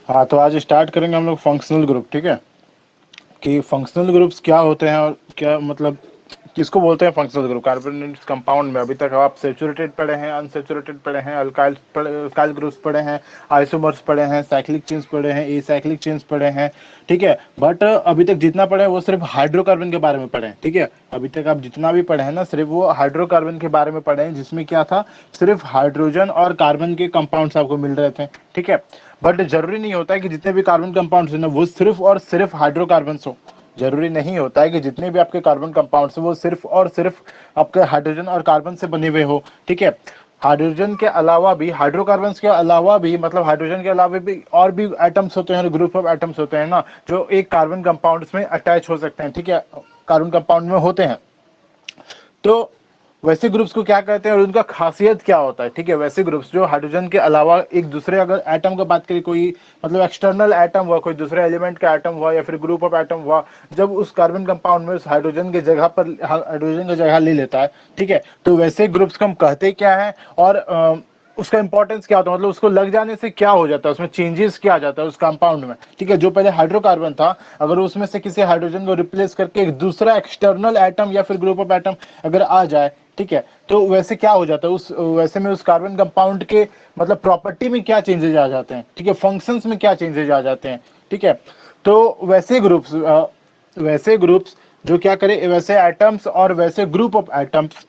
हाँ, तो आज स्टार्ट करेंगे हम लोग फंक्शनल ग्रुप, ठीक है। कि फंक्शनल ग्रुप्स क्या होते हैं और क्या मतलब किसको बोलते हैं फंक्शनल ग्रुप। कार्बोनेट कंपाउंड में अभी तक आप सेचुरेटेड पढ़े हैं, अनसेचुरेटेड पढ़े हैं, अल्काइल ग्रुप्स पढ़े हैं, आइसोमर्स पढ़े हैं, साइक्लिक चेन्स पढ़े हैं, एसाइक्लिक चेन्स पढ़े हैं, ठीक है। बट अभी तक जितना पढ़े हैं वो सिर्फ हाइड्रोकार्बन के बारे में पढ़े हैं, ठीक है। अभी तक आप जितना भी पढ़े हैं ना, सिर्फ वो हाइड्रोकार्बन के बारे में पढ़े हैं, जिसमें क्या था, सिर्फ हाइड्रोजन और कार्बन के कंपाउंड्स आपको मिल रहे थे, ठीक है। बट जरूरी नहीं होता है कि जितने भी कार्बन कंपाउंड्स हैं ना वो सिर्फ और सिर्फ हाइड्रोकार्बन्स हो। जरूरी नहीं होता है कि जितने भी आपके कार्बन कंपाउंड्स हैं वो सिर्फ और सिर्फ आपके हाइड्रोजन और कार्बन से बने हुए हो, ठीक है। हाइड्रोजन के अलावा भी, हाइड्रोकार्बन्स के अलावा भी, मतलब हाइड्रोजन के अलावा भी और भी एटम्स होते हैं, ग्रुप ऑफ एटम्स होते हैं ना, जो एक कार्बन कंपाउंड्स में अटैच हो सकते हैं, ठीक है, कार्बन कंपाउंड में होते हैं। तो वैसे ग्रुप्स को क्या कहते हैं और उनका खासियत क्या होता है, ठीक है। वैसे ग्रुप्स जो हाइड्रोजन के अलावा एक दूसरे, अगर एटम का बात करें, कोई मतलब एक्सटर्नल एटम हुआ, कोई दूसरे एलिमेंट का एटम हुआ या फिर ग्रुप ऑफ एटम हुआ, जब उस कार्बन कंपाउंड में उस हाइड्रोजन की जगह पर हाइड्रोजन की जगह ले लेता है, ठीक है, तो वैसे ग्रुप्स को हम कहते क्या है और उसका इंपॉर्टेंस क्या होता है, मतलब उसको लग जाने से क्या हो जाता है, उसमें चेंजेस क्या आ जाता है उस कंपाउंड में, ठीक है। जो पहले हाइड्रोकार्बन था, अगर उसमें से किसी हाइड्रोजन को रिप्लेस करके एक दूसरा एक्सटर्नल एटम या फिर ग्रुप ऑफ एटम अगर आ जाए, ठीक है, तो वैसे क्या हो जाता है, उस वैसे में उस कार्बन कंपाउंड के मतलब प्रॉपर्टी में क्या चेंजेस आ जाते हैं, ठीक है, फंक्शंस में क्या चेंजेस आ जाते हैं, ठीक है। तो वैसे ग्रुप्स जो क्या करें, वैसे एटम्स और वैसे ग्रुप ऑफ एटम्स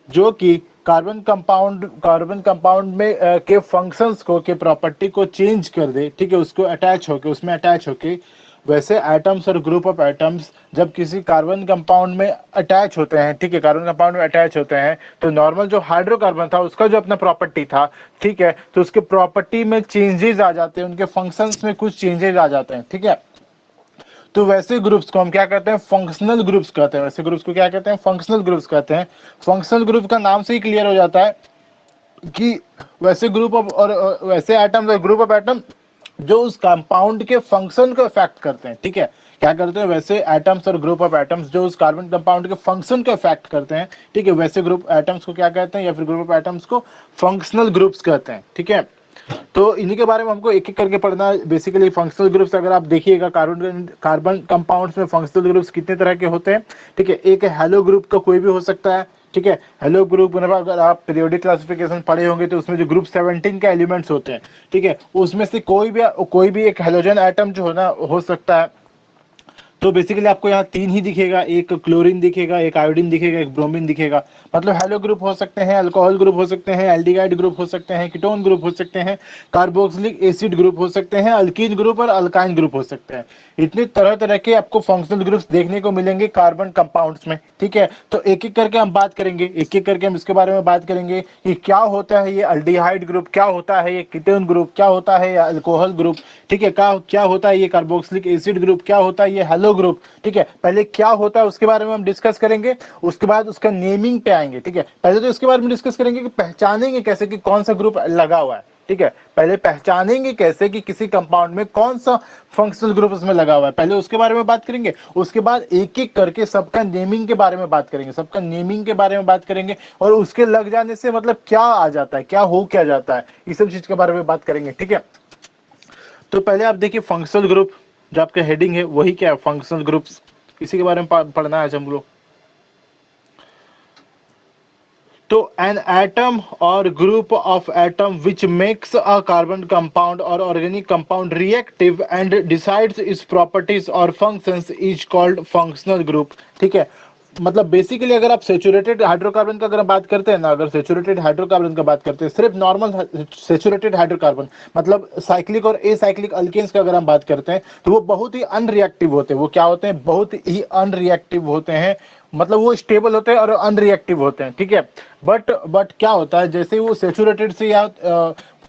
जो कि कार्बन कंपाउंड में के फंक्शंस को, के प्रॉपर्टी को चेंज कर दे, ठीक है, उसको अटैच होके, उसमें अटैच होके, वैसे एटम्स और ग्रुप ऑफ एटम्स जब किसी कार्बन कंपाउंड में अटैच होते हैं, ठीक है, कार्बन कंपाउंड में अटैच होते हैं, तो नॉर्मल जो हाइड्रोकार्बन था उसका जो अपना प्रॉपर्टी था, ठीक है, तो उसके प्रॉपर्टी में चेंजेस आ जाते हैं, उनके फंक्शंस में कुछ चेंजेस आ जाते हैं, ठीक है। तो वैसे ग्रुप्स को हम क्या कहते हैं, फंक्शनल ग्रुप्स कहते हैं। वैसे ग्रुप्स को क्या कहते हैं, फंक्शनल ग्रुप्स कहते हैं। फंक्शनल ग्रुप का नाम से ही क्लियर हो जाता है कि वैसे ग्रुप ऑफ और वैसे एटम्स और ग्रुप ऑफ एटम जो उस कंपाउंड के फंक्शन को इफेक्ट करते हैं, ठीक है। क्या करते हैं, वैसे एटम्स और ग्रुप ऑफ एटम्स जो उस कार्बन कंपाउंड के फंक्शन को इफेक्ट करते हैं, ठीक है, वैसे ग्रुप एटम्स को क्या कहते हैं, या फिर ग्रुप ऑफ एटम्स को फंक्शनल ग्रुप्स कहते हैं, ठीक है। तो इन्हीं के बारे में हमको एक एक करके पढ़ना है। बेसिकली फंक्शनल ग्रुप्स अगर आप देखिएगा, कार्बन कंपाउंड्स में फंक्शनल ग्रुप्स कितने तरह के होते हैं, ठीक है। एक है हेलो ग्रुप का, कोई भी हो सकता है, ठीक है। हेलो ग्रुप मतलब अगर आप पीरियोडिक क्लासिफिकेशन पढ़े होंगे तो उसमें जो ग्रुप 17 के एलिमेंट्स होते हैं, ठीक है, उसमें से कोई भी एक हेलोजन एटम जो होना हो सकता है। तो बेसिकली आपको यहाँ 3 ही दिखेगा, एक क्लोरीन दिखेगा, एक आयोडीन दिखेगा, एक ब्रोमीन दिखेगा। मतलब हेलो ग्रुप हो सकते हैं, अल्कोहल ग्रुप हो सकते हैं, एल्डिहाइड ग्रुप हो सकते हैं, कीटोन ग्रुप हो सकते हैं, कार्बोक्सिलिक एसिड ग्रुप हो सकते हैं, अल्कीन ग्रुप और अल्काइन ग्रुप हो सकते हैं। इतने तरह तरह के आपको फंक्शनल ग्रुप्स देखने को मिलेंगे कार्बन कंपाउंड्स में, ठीक है। तो एक एक करके हम बात करेंगे, एक एक करके हम इसके बारे में बात करेंगे कि क्या होता है ये अल्डिहाइड ग्रुप, क्या होता है ये कीटोन ग्रुप, क्या होता है ये अल्कोहल ग्रुप, ठीक है, क्या होता है ये कार्बोक्सिलिक एसिड ग्रुप, क्या होता है ये हेलो ग्रुप, ठीक है। पहले क्या होता है उसके बारे में हम डिस्कस करेंगे, उसके बाद उसका नेमिंग पे आएंगे, ठीक है। पहले तो इसके बारे में डिस्कस करेंगे कि पहचानेंगे कैसे कि कौन सा ग्रुप लगा हुआ है, ठीक है। पहले पहचानेंगे कैसे कि किसी कंपाउंड में कौन सा फंक्शनल ग्रुप उसमें लगा हुआ है, पहले उसके बारे में बात करेंगे। उसके बाद एक एक करके सबका नेमिंग के बारे में बात करेंगे, सबका नेमिंग के बारे में बात करेंगे, और उसके लग जाने से मतलब क्या आ जाता है, क्या जाता है, इस सब चीज के बारे में बात करेंगे, ठीक है। तो पहले आप देखिए फंक्शनल ग्रुप, जो आपका हेडिंग है वही क्या है, फंक्शनल ग्रुप्स, इसी के बारे में पढ़ना है आज हम लोग। तो एन एटम और group of atom which makes a carbon compound और organic compound reactive and decides its properties और functions is called functional group, ठीक है। मतलब बेसिकली अगर आप सेचुरेटेड हाइड्रोकार्बन का अगर बात करते हैं ना, अगर सेचुरेटेड हाइड्रोकार्बन का बात करते हैं, सिर्फ नॉर्मल सेचुरेटेड हाइड्रोकार्बन, मतलब साइक्लिक और एसाइक्लिक अल्केन्स का अगर हम बात करते हैं, तो वो बहुत ही अनरिएक्टिव होते हैं। वो क्या होते हैं, बहुत ही अनरिएक्टिव होते हैं, मतलब वो स्टेबल होते हैं और अनरिएक्टिव होते हैं, ठीक है। बट क्या होता है, जैसे वो सेचुरेटेड से या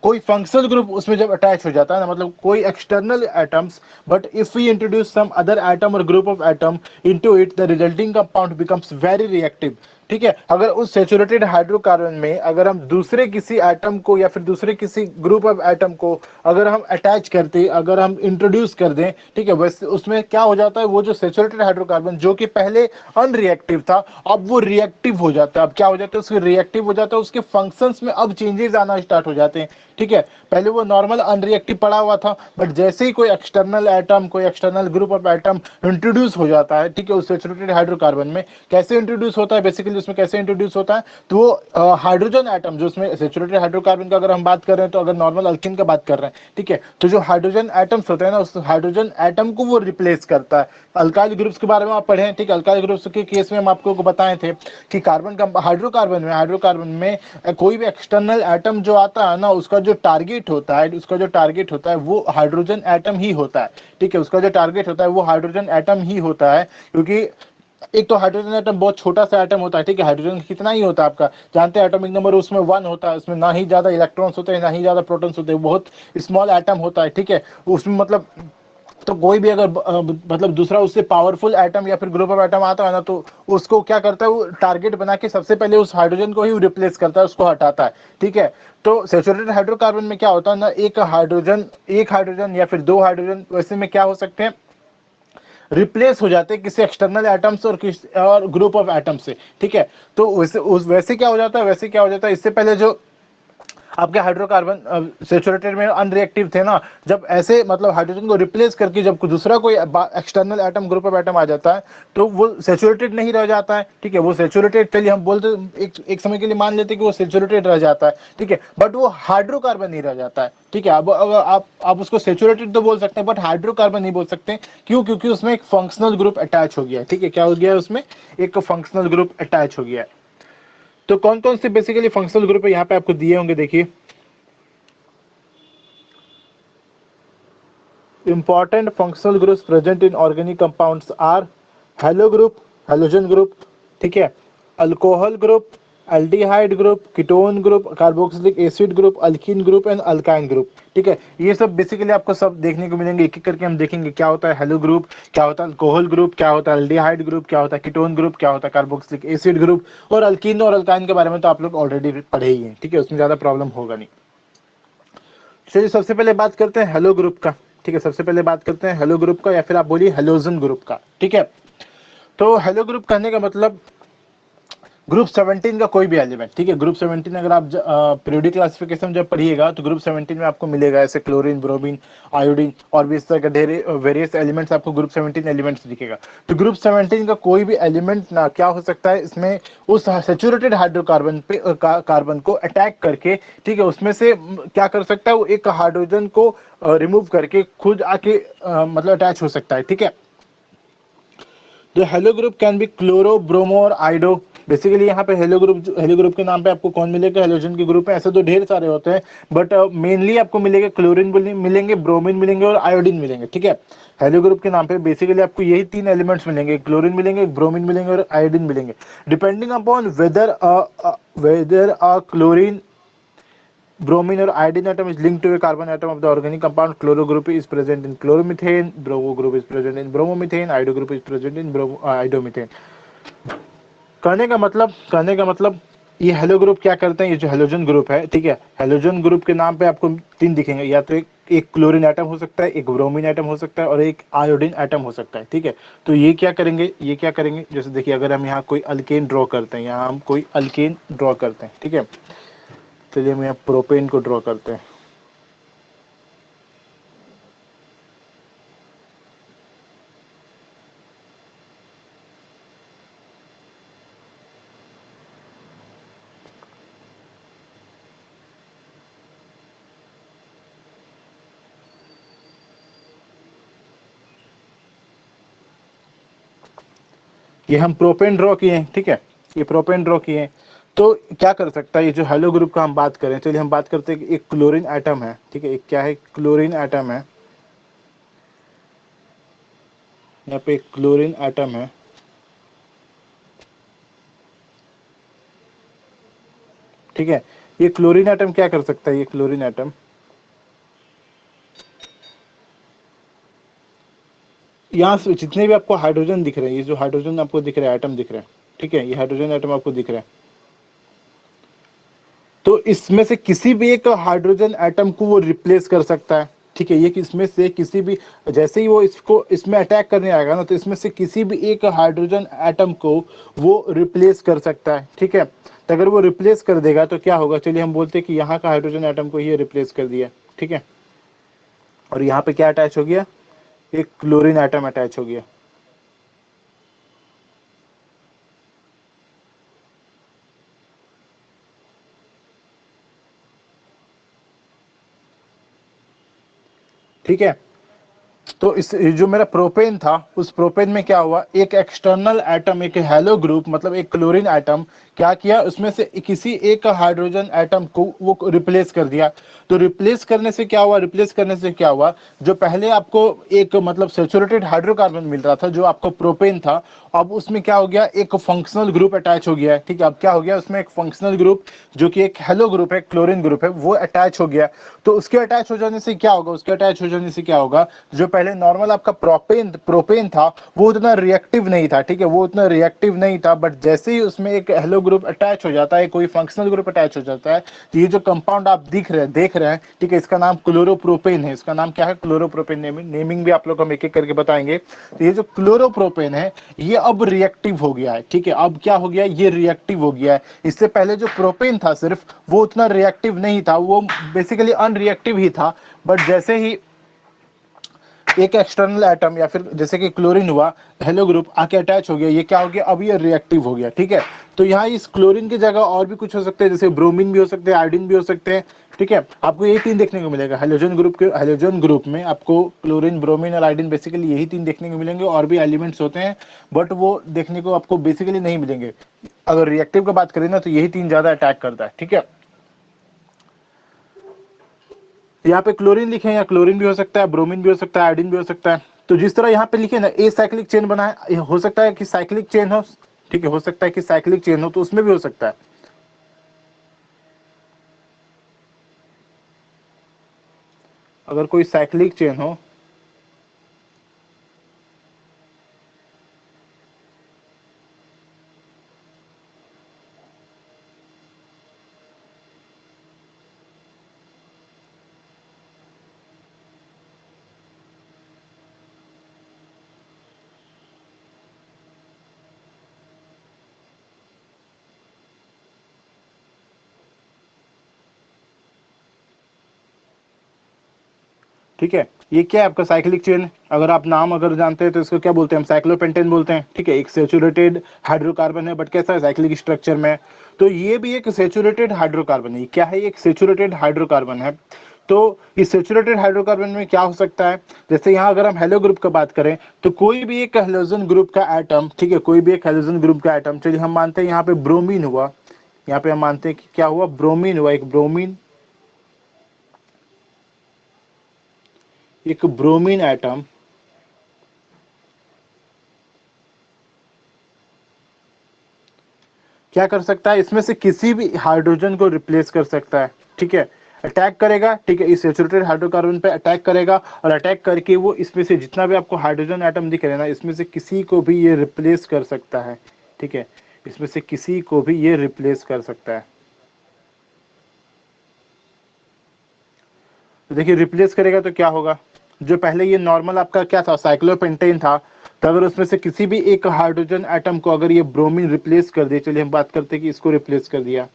कोई फंक्शनल ग्रुप उसमें जब अटैच हो जाता है ना, मतलब कोई external atoms, but if we introduce some other atom और group of atom into it, the resulting compound becomes very reactive, ठीक है। अगर उस सेचुरेटेड हाइड्रोकार्बन में अगर हम दूसरे किसी एटम को या फिर दूसरे किसी ग्रुप ऑफ एटम को अगर हम अटैच करते, अगर हम इंट्रोड्यूस कर दें, ठीक है, वैसे उसमें क्या हो जाता है, वो जो सेचुरेटेड हाइड्रोकार्बन जो कि पहले अनरिएक्टिव था, अब वो रिएक्टिव हो जाता है। अब क्या हो जाता है, उसके रिएक्टिव हो जाता है, उसके फंक्शंस में अब चेंजेस आना स्टार्ट हो जाते हैं, ठीक है। पहले वो नॉर्मल अनरिएक्टिव पड़ा हुआ था, बट जैसे ही कोई एक्सटर्नल एटम, कोई external group of atom introduce हो जाता है, ठीक है, उस सैचुरेटेड हाइड्रोकार्बन में, कैसे इंट्रोड्यूस होता है, बेसिकली उसमें कैसे इंट्रोड्यूस होता है, तो वो हाइड्रोजन एटम जो उसमें सैचुरेटेड हाइड्रोकार्बन का अगर हम बात कर रहे हैं, तो अगर नॉर्मल अल्कीन का बात कर रहे हैं, ठीक है, तो जो हाइड्रोजन एटम्स होते हैं ना, उस हाइड्रोजन एटम को वो रिप्लेस करता है। अल्काइल ग्रुप्स के बारे में आप पढ़े हैं, ठीक है। अल्काइल ग्रुप्स के केस में हम आपको बताए थे कि कार्बन का हाइड्रोकार्बन में कोई भी एक्सटर्नल एटम जो आता है ना, उसका जो टारगेट होता है वो हाइड्रोजन एटम ही होता है, ठीक है। उसका जो टारगेट होता है वो हाइड्रोजन एटम ही होता है, क्योंकि एक तो हाइड्रोजन एटम बहुत छोटा सा एटम होता है, ठीक है। हाइड्रोजन कितना ही होता है, आपका जानते हैं एटॉमिक नंबर उसमें 1 होता है, उसमें ना ही ज्यादा इलेक्ट्रॉन्स होते हैं, ना ही ज्यादा प्रोटॉन्स होते हैं, बहुत स्मॉल एटम होता है, ठीक है। उसमें मतलब तो कोई भी अगर मतलब दूसरा उससे पावरफुल एटम या फिर ग्रुप ऑफ एटम आता है ना, तो उसको क्या करता है, वो टारगेट बना के सबसे पहले उस हाइड्रोजन को ही रिप्लेस करता है, उसको हटाता है, ठीक है। तो सैचुरेटेड हाइड्रोकार्बन में क्या होता है ना, एक हाइड्रोजन या फिर 2 हाइड्रोजन वैसे में क्या हो सकते हैं, रिप्लेस हो जाते हैं किसी एक्सटर्नल एटम्स और ग्रुप ऑफ एटम से, ठीक है। तो वैसे क्या हो जाता है, इससे पहले जो आपके हाइड्रोकार्बन सैचुरेटेड में अनरिएक्टिव थे ना, जब ऐसे मतलब हाइड्रोजन को रिप्लेस करके जब दूसरा कोई external atom, group of atom आ जाता है, तो वो सैचुरेटेड नहीं रह जाता है, ठीक है। वो सैचुरेटेड, चलिए हम बोलते एक समय के लिए मान लेते हैं कि वो सैचुरेटेड रह जाता है, ठीक है, बट वो हाइड्रोकार्बन नहीं रह जाता है, ठीक है। अब आप उसको सैचुरेटेड तो बोल सकते हैं, बट हाइड्रोकार्बन नहीं बोल सकते। क्यों? क्योंकि उसमें एक फंक्शनल ग्रुप अटैच हो गया है, ठीक है। क्या हो गया है उसमें? एक फंक्शनल ग्रुप अटैच हो गया है। तो कौन कौन से बेसिकली फंक्शनल ग्रुप है यहाँ पे आपको दिए होंगे, देखिए। Important functional groups present in organic compounds are halo group, halogen group, ठीक है, alcohol group, aldehyde group, ketone group, carboxylic acid group, alkyne group and alkyne group, ठीक है। ये सब बेसिकली आपको सब देखने को मिलेंगे, एक एक करके हम देखेंगे क्या होता है हेलो ग्रुप, क्या होता है अल्कोहल ग्रुप, क्या होता है एल्डिहाइड ग्रुप, क्या होता है कीटोन ग्रुप, क्या होता है कार्बोक्सिलिक एसिड ग्रुप, और अल्कीन और अल्काइन के बारे में तो आप लोग ऑलरेडी पढ़े ही हैं, ठीक है, उसमें ज्यादा प्रॉब्लम होगा नहीं। चलिए सबसे पहले बात करते हैं हेलो ग्रुप का, ठीक है। सबसे पहले बात करते हैं हेलो ग्रुप का, या फिर आप बोलिए हेलोजन ग्रुप का, ठीक है। तो हेलो ग्रुप कहने का मतलब ग्रुप 17 का कोई भी एलिमेंट, ठीक है। ग्रुप 17 अगर आप पीरियोडिक क्लासिफिकेशन जब पढ़िएगा, तो ग्रुप 17 में आपको मिलेगा ऐसे क्लोरीन, ब्रोमीन, आयोडीन और भी इस तरह के ढेर वेरियस एलिमेंट्स आपको ग्रुप 17 एलिमेंट्स दिखेगा। तो ग्रुप 17 का कोई भी एलिमेंट ना क्या हो सकता है, इसमें उस सैचुरेटेड हाइड्रोकार्बन पे कार्बन को अटैक करके, ठीक है, उसमें से क्या कर सकता है, वो एक हाइड्रोजन को रिमूव करके खुद आके मतलब अटैच हो सकता है, ठीक है। जो halo group can be chloro, bromo और आइडो। बेसिकली यहाँ पे हेलो ग्रुप के नाम पे आपको कौन मिलेगा, हेलोजन के ग्रुप है। ऐसे तो ढेर सारे होते हैं, बट मेनली आपको मिलेगा क्लोरीन मिलेंगे, ब्रोमीन मिलेंगे और आयोडीन मिलेंगे, ठीक है। हेलो ग्रुप के नाम पे बेसिकली आपको यही 3 एलिमेंट्स मिलेंगे, क्लोरीन मिलेंगे, ब्रोमीन मिलेंगे और आयोडीन मिलेंगे। Depending upon weather chlorine, bromine or iodine atom is linked to a carbon atom of the organic compound. Chloro group is present in chloromethane, bromo group is present in bromomethane, ido group is present in idomethane. कहने का मतलब ये hello group क्या करते हैं, ये जो halogen group है, ठीक है, हेलोजन ग्रुप के नाम पे आपको 3 दिखेंगे, या तो एक क्लोरीन एटम हो सकता है, एक ब्रोमीन एटम हो सकता है और एक आयोडीन एटम हो सकता है, ठीक है। तो ये क्या करेंगे, जैसे देखिए अगर हम यहाँ कोई अल्केन ड्रॉ करते हैं, यहाँ हम कोई अल्केन ड्रॉ करते हैं, ठीक है। चलिए हम यहाँ प्रोपेन को ड्रॉ करते हैं। ये हम प्रोपेन ड्रॉ किए हैं, ठीक है, ये प्रोपेन ड्रॉ किए हैं। तो क्या कर सकता है ये जो हेलो ग्रुप का हम बात करें, चलिए हम बात करते हैं कि एक क्लोरीन एटम है, ठीक है, एक क्या है, क्लोरीन एटम है, यहाँ पे एक क्लोरीन एटम है, ठीक है। ये क्लोरीन एटम क्या कर सकता है, ये क्लोरीन एटम यहाँ से जितने भी आपको हाइड्रोजन दिख रहे हैं, ये जो हाइड्रोजन आपको दिख रहा है, एटम दिख रहा है, ठीक है, ये हाइड्रोजन एटम आपको दिख रहा है, तो इसमें से किसी भी एक हाइड्रोजन एटम को वो रिप्लेस कर सकता है, ठीक है, ये इसमें से किसी भी, जैसे ही वो इसको इसमें अटैक करने आएगा ना, तो इसमें से किसी भी एक हाइड्रोजन एटम को वो रिप्लेस कर सकता है। ठीक है, तो अगर वो रिप्लेस कर देगा तो क्या होगा, चलिए हम बोलते हैं कि यहाँ का हाइड्रोजन एटम को ये रिप्लेस कर दिया। ठीक है, और यहाँ पे क्या अटैच हो गया, एक क्लोरीन एटम अटैच हो गया। ठीक है, तो इस जो मेरा प्रोपेन था, उस प्रोपेन में क्या हुआ, एक एक्सटर्नल एटम, एक हेलो ग्रुप, मतलब एक क्लोरीन एटम क्या किया, उसमें से किसी एक हाइड्रोजन एटम को वो रिप्लेस कर दिया। तो रिप्लेस करने से क्या हुआ, रिप्लेस करने से क्या हुआ, जो पहले आपको एक मतलब सेचुरेटेड हाइड्रोकार्बन मिल रहा था, जो आपको प्रोपेन था, अब उसमें क्या हो गया, एक फंक्शनल ग्रुप अटैच हो गया है। ठीक है, अब क्या हो गया, उसमें एक फंक्शनल ग्रुप जो कि एक हेलो ग्रुप है, क्लोरीन ग्रुप है, वो अटैच हो गया। तो उसके अटैच हो जाने से क्या होगा, उसके अटैच हो जाने से क्या होगा, जो पहले नॉर्मल आपका प्रोपेन प्रोपेन था वो उतना रिएक्टिव नहीं था। ठीक है, वो उतना रिएक्टिव नहीं था, बट जैसे ही उसमें एक हेलो ग्रुप अटैच हो जाता है, कोई फंक्शनल ग्रुप अटैच हो जाता है, तो ये जो कंपाउंड आप देख रहे हैं, ठीक है, इसका नाम क्लोरोप्रोपेन है। इसका नाम क्या है, क्लोरोप्रोपेन। नेमिंग भी आप लोग हम एक एक करके बताएंगे। तो ये जो क्लोरोप्रोपेन है, ये अब रिएक्टिव हो गया है। ठीक है, अब क्या हो गया, ये रिएक्टिव हो गया है। इससे पहले जो प्रोपेन था सिर्फ, वो उतना रिएक्टिव नहीं था, वो बेसिकली अनरिएक्टिव ही था। बट जैसे ही एक एक्सटर्नल एटम या फिर जैसे कि क्लोरीन हुआ, हेलो ग्रुप आके अटैच हो गया, ये क्या हो गया, अब ये रिएक्टिव हो गया। ठीक है, तो यहाँ इस क्लोरीन की जगह और भी कुछ हो सकते हैं, जैसे ब्रोमीन भी हो सकते हैं, आयोडीन भी हो सकते हैं। ठीक है, आपको यही तीन देखने को मिलेगा हेलोजन ग्रुप के, हेलोजन ग्रुप में आपको क्लोरीन, ब्रोमीन और आयोडीन बेसिकली यही तीन देखने को मिलेंगे। और भी एलिमेंट्स होते हैं, बट वो देखने को आपको बेसिकली नहीं मिलेंगे। अगर रिएक्टिव का बात करें ना, तो यही तीन ज्यादा अटैक करता है। ठीक है, यहाँ पे क्लोरीन लिखे हैं, या क्लोरीन भी हो सकता है, ब्रोमीन भी हो सकता है, आयोडीन भी हो सकता है। तो जिस तरह यहाँ पे लिखे ना, ए साइक्लिक चेन बना है, हो सकता है कि साइक्लिक चेन हो। ठीक है, हो सकता है कि साइक्लिक चेन हो, तो उसमें भी हो सकता है। अगर कोई साइक्लिक चेन हो, ठीक है, ये क्या है आपका साइक्लिक चेन। अगर आप नाम अगर जानते हैं तो इसको क्या बोलते हैं, हम साइक्लोपेंटेन बोलते हैं। ठीक है, एक सेचुरेटेड हाइड्रोकार्बन है, बट कैसा है, साइक्लिक स्ट्रक्चर में। तो ये भी एक सेचुरेटेड हाइड्रोकार्बन है। क्या है, एक सेचुरेटेड हाइड्रोकार्बन है। तो इस सेचुरेटेड हाइड्रोकार्बन में क्या हो सकता है, जैसे यहाँ अगर हम हेलो ग्रुप का बात करें, तो कोई भी एक हेलोजन ग्रुप का एटम, ठीक है, कोई भी एक हेलोजन ग्रुप का एटम, चलिए हम मानते हैं यहाँ पे ब्रोमीन हुआ, यहाँ पे हम मानते हैं कि क्या हुआ, ब्रोमीन हुआ, एक ब्रोमीन एटम क्या कर सकता है, इसमें से किसी भी हाइड्रोजन को रिप्लेस कर सकता है। ठीक है, अटैक करेगा। ठीक है, इस सेचुरेटेड हाइड्रोकार्बन पे अटैक करेगा, और अटैक करके वो इसमें से जितना भी आपको हाइड्रोजन एटम दिख रहे हैं ना, इसमें से किसी को भी ये रिप्लेस कर सकता है। ठीक है, इसमें से किसी को भी ये रिप्लेस कर सकता है। तो देखिए, रिप्लेस करेगा तो क्या होगा, जो पहले ये नॉर्मल आपका क्या था, साइक्लोपेंटेन था, तो अगर उसमें से किसी भी एक हाइड्रोजन एटम को अगर ये ब्रोमीन रिप्लेस कर दे, चलिए हम बात करते हैं कि इसको रिप्लेस कर दिया,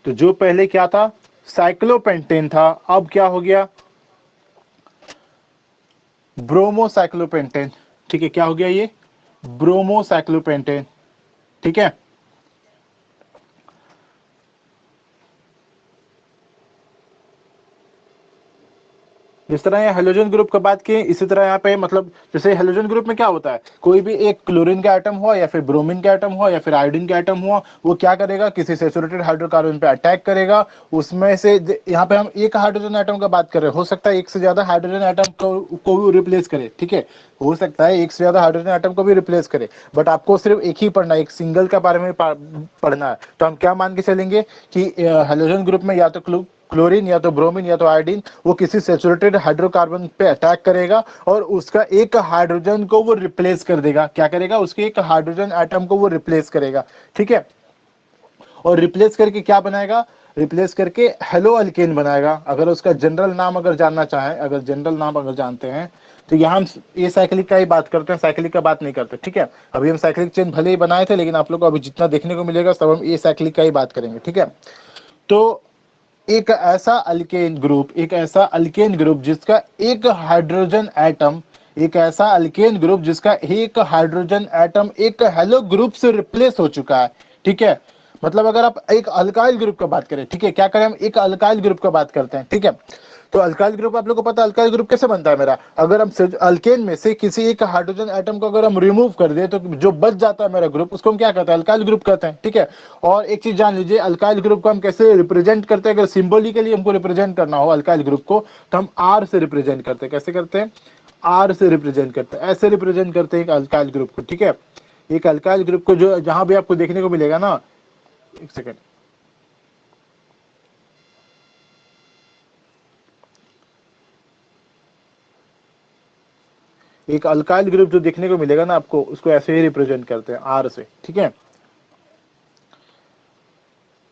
तो जो पहले क्या था, साइक्लोपेंटेन था, अब क्या हो गया, ब्रोमोसाइक्लोपेंटेन। ठीक है, क्या हो गया ये, ब्रोमोसाइक्लोपेंटेन। ठीक है, जिस तरह यहाँ हेलोजन ग्रुप का बात की, इसी तरह यहाँ पे मतलब जैसे हेलोजन ग्रुप में क्या होता है, कोई भी एक क्लोरीन का एटम हुआ, या फिर ब्रोमीन का एटम हुआ, या फिर आयोडीन का एटम हुआ, वो क्या करेगा, किसी सेचुरेटेड हाइड्रोकार्बन पे अटैक करेगा। उसमें से यहाँ पे हम एक हाइड्रोजन एटम का बात कर रहे हैं, हो सकता है एक से ज्यादा हाइड्रोजन एटम को भी रिप्लेस करे। ठीक है, हो सकता है एक से ज्यादा हाइड्रोजन एटम को भी रिप्लेस करे, बट आपको सिर्फ एक ही पढ़ना है, एक सिंगल के बारे में पढ़ना है। तो हम क्या मान के चलेंगे कि हेलोजन ग्रुप में या तो क्लोरीन या तो ब्रोमीन या तो आयोडीन, वो किसी सैचुरेटेड हाइड्रोकार्बन पे अटैक करेगा और उसका एक हाइड्रोजन को वो रिप्लेस कर देगा। क्या करेगा? उसके एक हाइड्रोजन एटम को वो रिप्लेस करेगा, ठीक है। और रिप्लेस करके क्या बनाएगा? रिप्लेस करके हेलो अल्केन बनाएगा। अगर उसका जनरल नाम अगर जानना चाहें, अगर जनरल नाम अगर जानते हैं तो यहाँ हम ये साइक्लिक का ही बात करते हैं, साइक्लिक का बात नहीं करते, ठीक है। अभी हम साइक्लिक चेन भले ही बनाए थे, लेकिन आप लोग को अभी जितना देखने को मिलेगा सब हम ये साइक्लिक का ही बात करेंगे, ठीक है। तो एक ऐसा अल्केन ग्रुप, एक ऐसा अल्केन ग्रुप जिसका एक हाइड्रोजन एटम, एक ऐसा अल्केन ग्रुप जिसका एक हाइड्रोजन एटम एक हेलो ग्रुप से रिप्लेस हो चुका है, ठीक है। मतलब अगर आप एक अल्काइल ग्रुप का बात करें, ठीक है, क्या करें हम एक अल्काइल ग्रुप का बात करते हैं, ठीक है। तो अल्काइल ग्रुप आप लोग को पता है अल्काइल ग्रुप कैसे बनता है मेरा? अगर हम अल्केन में से किसी एक हाइड्रोजन एटम को अगर हम रिमूव कर दे तो जो बच जाता है मेरा ग्रुप, उसको हम क्या कहते हैं? अल्काइल ग्रुप कहते हैं, ठीक है। और एक चीज जान लीजिए, अल्काइल ग्रुप को हम कैसे रिप्रेजेंट करते हैं? अगर सिंबॉलिकली हमको रिप्रेजेंट करना हो अल्काइल ग्रुप को, तो हम आर से रिप्रेजेंट करते हैं। कैसे करते हैं? आर से रिप्रेजेंट करते हैं, ऐसे रिप्रेजेंट करते हैं एक अल्काइल ग्रुप को, ठीक है। एक अल्काइल ग्रुप को जो जहां भी आपको देखने को मिलेगा ना, एक सेकेंड, एक अल्काइल ग्रुप जो देखने को मिलेगा ना आपको, उसको ऐसे ही रिप्रेजेंट करते हैं आर से, ठीक है।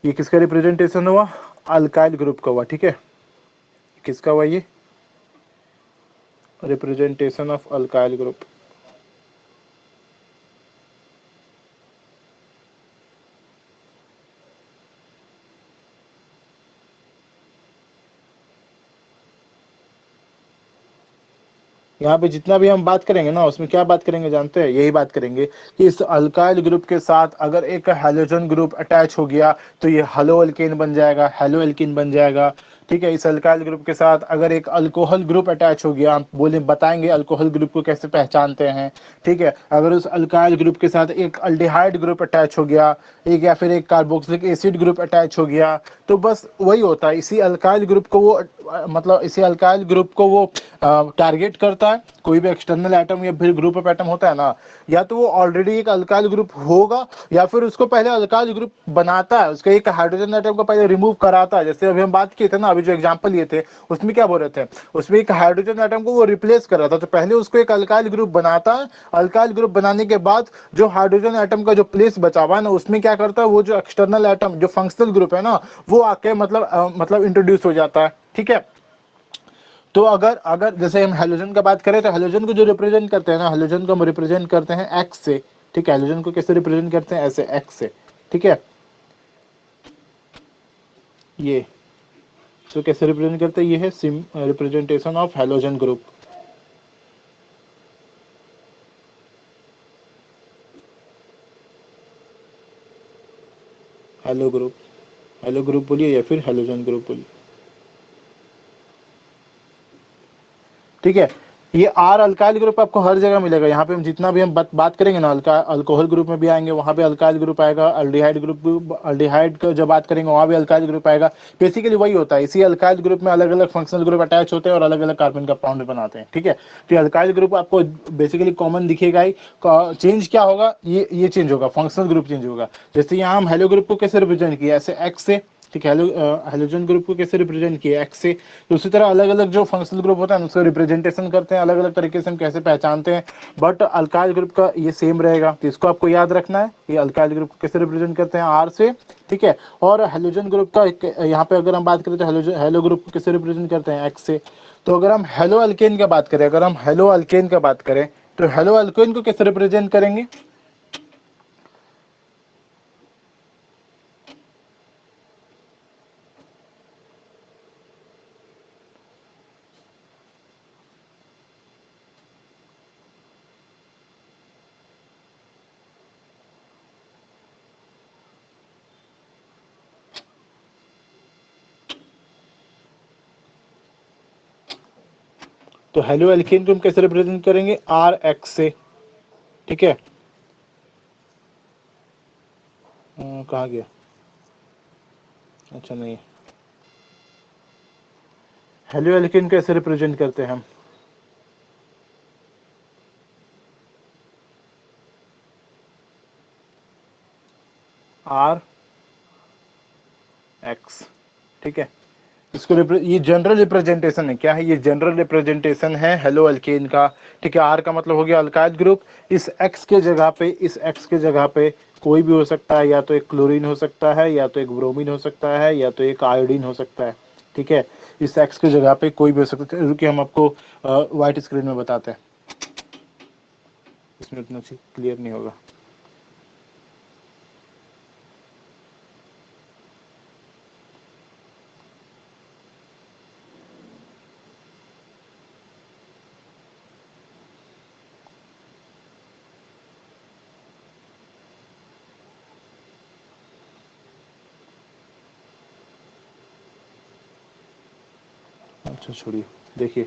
ये किसका रिप्रेजेंटेशन हुआ? अल्काइल ग्रुप का हुआ, ठीक है। किसका हुआ ये? Representation of alkyl group. यहाँ पे जितना भी हम बात करेंगे ना, उसमें क्या बात करेंगे जानते हैं? यही बात करेंगे कि इस अल्काइल ग्रुप के साथ अगर एक हैलोजन ग्रुप अटैच हो गया तो ये हेलो अल्केन बन जाएगा, हेलो अल्कीन बन जाएगा, ठीक है। इस अल्काइल ग्रुप के साथ अगर एक अल्कोहल ग्रुप अटैच हो गया, हम बोले बताएंगे अल्कोहल ग्रुप को कैसे पहचानते हैं, ठीक है। अगर उस अल्काइल ग्रुप के साथ एक अल्डिहाइड ग्रुप अटैच हो गया, एक या फिर एक कार्बोक्सिलिक एसिड ग्रुप अटैच हो गया, तो बस वही होता है, इसी अल्काइल ग्रुप को वो मतलब इसी अल्काइल ग्रुप को वो टारगेट करता है। कोई भी एक्सटर्नल एटम या फिर ग्रुप ऑफ एटम होता है ना, या तो वो ऑलरेडी एक अल्काइल ग्रुप होगा या फिर उसको पहले अल्काइल ग्रुप बनाता है, उसका एक हाइड्रोजन एटम को पहले रिमूव कराता है। जैसे अभी हम बात किए थे ना, अभी जो एग्जांपल लिए थे उसमें क्या बोल रहे थे? उसमें एक हाइड्रोजन एटम को वो रिप्लेस कर रहा था, तो पहले उसको एक अल्काइल ग्रुप बनाता है। अल्काइल ग्रुप बनाने के बाद जो हाइड्रोजन एटम का जो प्लेस बचा हुआ है ना, उसमें क्या करता है? वो जो एक्सटर्नल एटम जो फंक्शनल ग्रुप है ना, वो आके मतलब इंट्रोड्यूस हो जाता है, ठीक है। तो अगर अगर जैसे हम हेलोजन का बात करें तो हेलोजन को जो रिप्रेजेंट करते हैं ना, हेलोजन को हम रिप्रेजेंट करते हैं एक्स से, ठीक है। हेलोजन को कैसे रिप्रेजेंट करते हैं? ऐसे एक्स से, ठीक है। ये तो कैसे रिप्रेजेंट करते हैं? ये है SIM representation of halogen group. Hello group, hello group बोलिए या फिर हेलोजन ग्रुप बोलिए, ठीक है। ये आर अल्काइल ग्रुप आपको हर जगह मिलेगा। यहाँ पे हम जितना भी हम बात करेंगे ना, अल्कोहल ग्रुप में भी आएंगे, वहाँ पे अल्काइल ग्रुप आएगा। अल्डिहाइड ग्रुप, अल्डिहाइड का जब बात करेंगे वहाँ भी अल्काइल ग्रुप आएगा। बेसिकली वही होता है, इसी अल्काइल ग्रुप में अलग अलग फंक्शनल ग्रुप अटैच होते हैं और अलग अलग कार्बन कंपाउंड बनाते हैं, ठीक है। तो ये अल्काइल ग्रुप आपको बेसिकली कॉमन दिखेगा ही। चेंज क्या होगा? ये चेंज होगा, फंक्शनल ग्रुप चेंज होगा। जैसे यहाँ हम हेलो ग्रुप को कैसे रिप्रेजेंट किया? ऐसे एक्स से, ठीक है। हेलोजन ग्रुप को कैसे रिप्रेजेंट किया? एक्स से। तो उसी तरह अलग अलग जो फंक्शनल ग्रुप होता है उसका रिप्रेजेंटेशन करते हैं अलग अलग तरीके से, हम कैसे पहचानते हैं। बट अल्काइल ग्रुप का ये सेम रहेगा, तो इसको आपको याद रखना है। ये अल्काइल ग्रुप को कैसे रिप्रेजेंट करते हैं? आर से, ठीक है। और हेलोजन ग्रुप का यहाँ पे अगर हम बात करें तो हेलो ग्रुप को कैसे रिप्रेजेंट करते हैं? एक्स से। तो अगर हम हेलो अल्केन का बात करें, अगर हम हेलो अल्केन का बात करें तो हेलो अल्केन को कैसे रिप्रेजेंट करेंगे? तो हेलो एल्केन को हम कैसे रिप्रेजेंट करेंगे? आर एक्स से, ठीक है। कहाँ गया? अच्छा नहीं, हेलो एल्केन कैसे रिप्रेजेंट करते हैं हम? आर एक्स, ठीक है। ये जनरल रिप्रेजेंटेशन है। क्या है? ये जनरल रिप्रेजेंटेशन है हेलो अल्केन का। ठीक है, आर का मतलब हो गया अल्काइल ग्रुप। इस एक्स के जगह पे, इस एक्स के जगह पे कोई भी हो सकता है, या तो एक क्लोरीन हो सकता है, या तो एक ब्रोमीन हो सकता है, या तो एक आयोडीन हो सकता है। ठीक है, इस एक्स की जगह पे कोई भी हो सकता है। रुकिए हम आपको व्हाइट स्क्रीन में बताते हैं, इसमें उतना क्लियर नहीं होगा। अच्छा छोड़िए, देखिए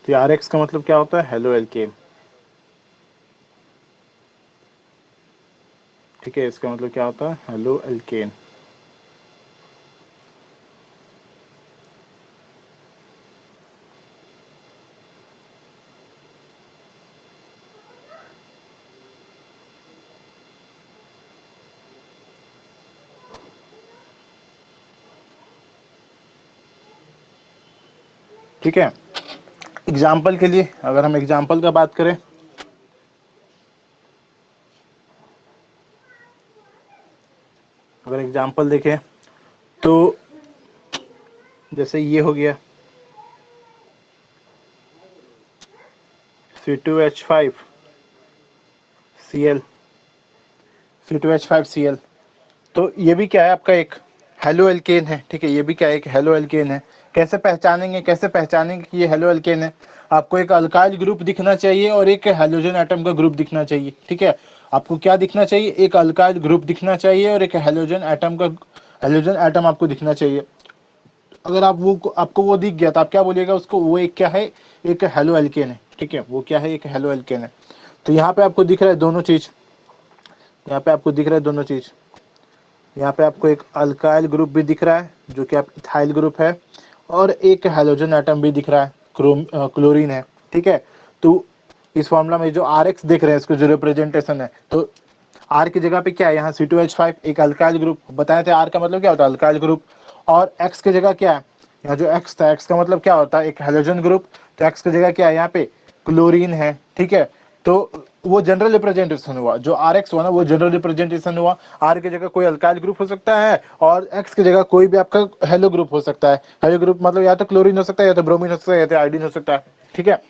तो आर एक्स का मतलब क्या होता है? Halo alkane. ठीक है, इसका मतलब क्या होता है? Halo alkane. ठीक है, एग्जाम्पल के लिए अगर हम एग्जाम्पल का बात करें, अगर एग्जाम्पल देखें तो जैसे ये हो गया C2H5Cl, C2H5Cl। तो ये भी क्या है? आपका एक हेलो एल्केन है। ठीक है, ये भी क्या है? एक हेलो एल्केन है। कैसे पहचानेंगे? कैसे पहचानेंगे कि ये हेलो एल्केन है? आपको एक अल्काइल ग्रुप दिखना चाहिए और एक हेलोजन एटम का ग्रुप दिखना चाहिए। ठीक है, आपको क्या दिखना चाहिए? एक अल्काइल ग्रुप दिखना चाहिए और एक हेलोजन एटम आपको दिखना चाहिए। अगर आप वो आपको वो दिख गया तो आप क्या बोलिएगा उसको? वो एक क्या है? एक हेलो एल्केन है। ठीक है, वो क्या है? एक हेलो एल्केन है। तो यहाँ पे आपको दिख रहा है दोनों चीज, यहाँ पे आपको दिख रहा है दोनों चीज। यहाँ पे आपको एक अल्काइल ग्रुप भी दिख रहा है जो कि आप इथाइल ग्रुप है, और एक हेलोजन एटम भी दिख रहा है, क्लोरीन है। ठीक है, तो इस फॉर्मूला में जो आर एक्स देख रहे हैं इसको जो रिप्रेजेंटेशन है, तो आर की जगह पे क्या है? यहाँ C2H5 एक अल्काइल ग्रुप बताए थे। आर का मतलब क्या होता है? Alkyl group. और एक्स की जगह क्या है? यहाँ जो एक्स था, एक्स का मतलब क्या होता है? एक हेलोजन ग्रुप। तो एक्स की जगह क्या है? यहाँ पे क्लोरीन है। ठीक है, तो वो जनरल रिप्रेजेंटेशन हुआ। जो आर एक्स हुआ ना, वो जनरल रिप्रेजेंटेशन हुआ। आर की जगह कोई अल्काइल ग्रुप हो सकता है और एक्स की जगह कोई भी आपका हेलो ग्रुप हो सकता है। हेलो ग्रुप मतलब या तो क्लोरीन हो सकता है, या तो ब्रोमीन हो सकता है, या तो आयोडीन हो सकता है। ठीक है,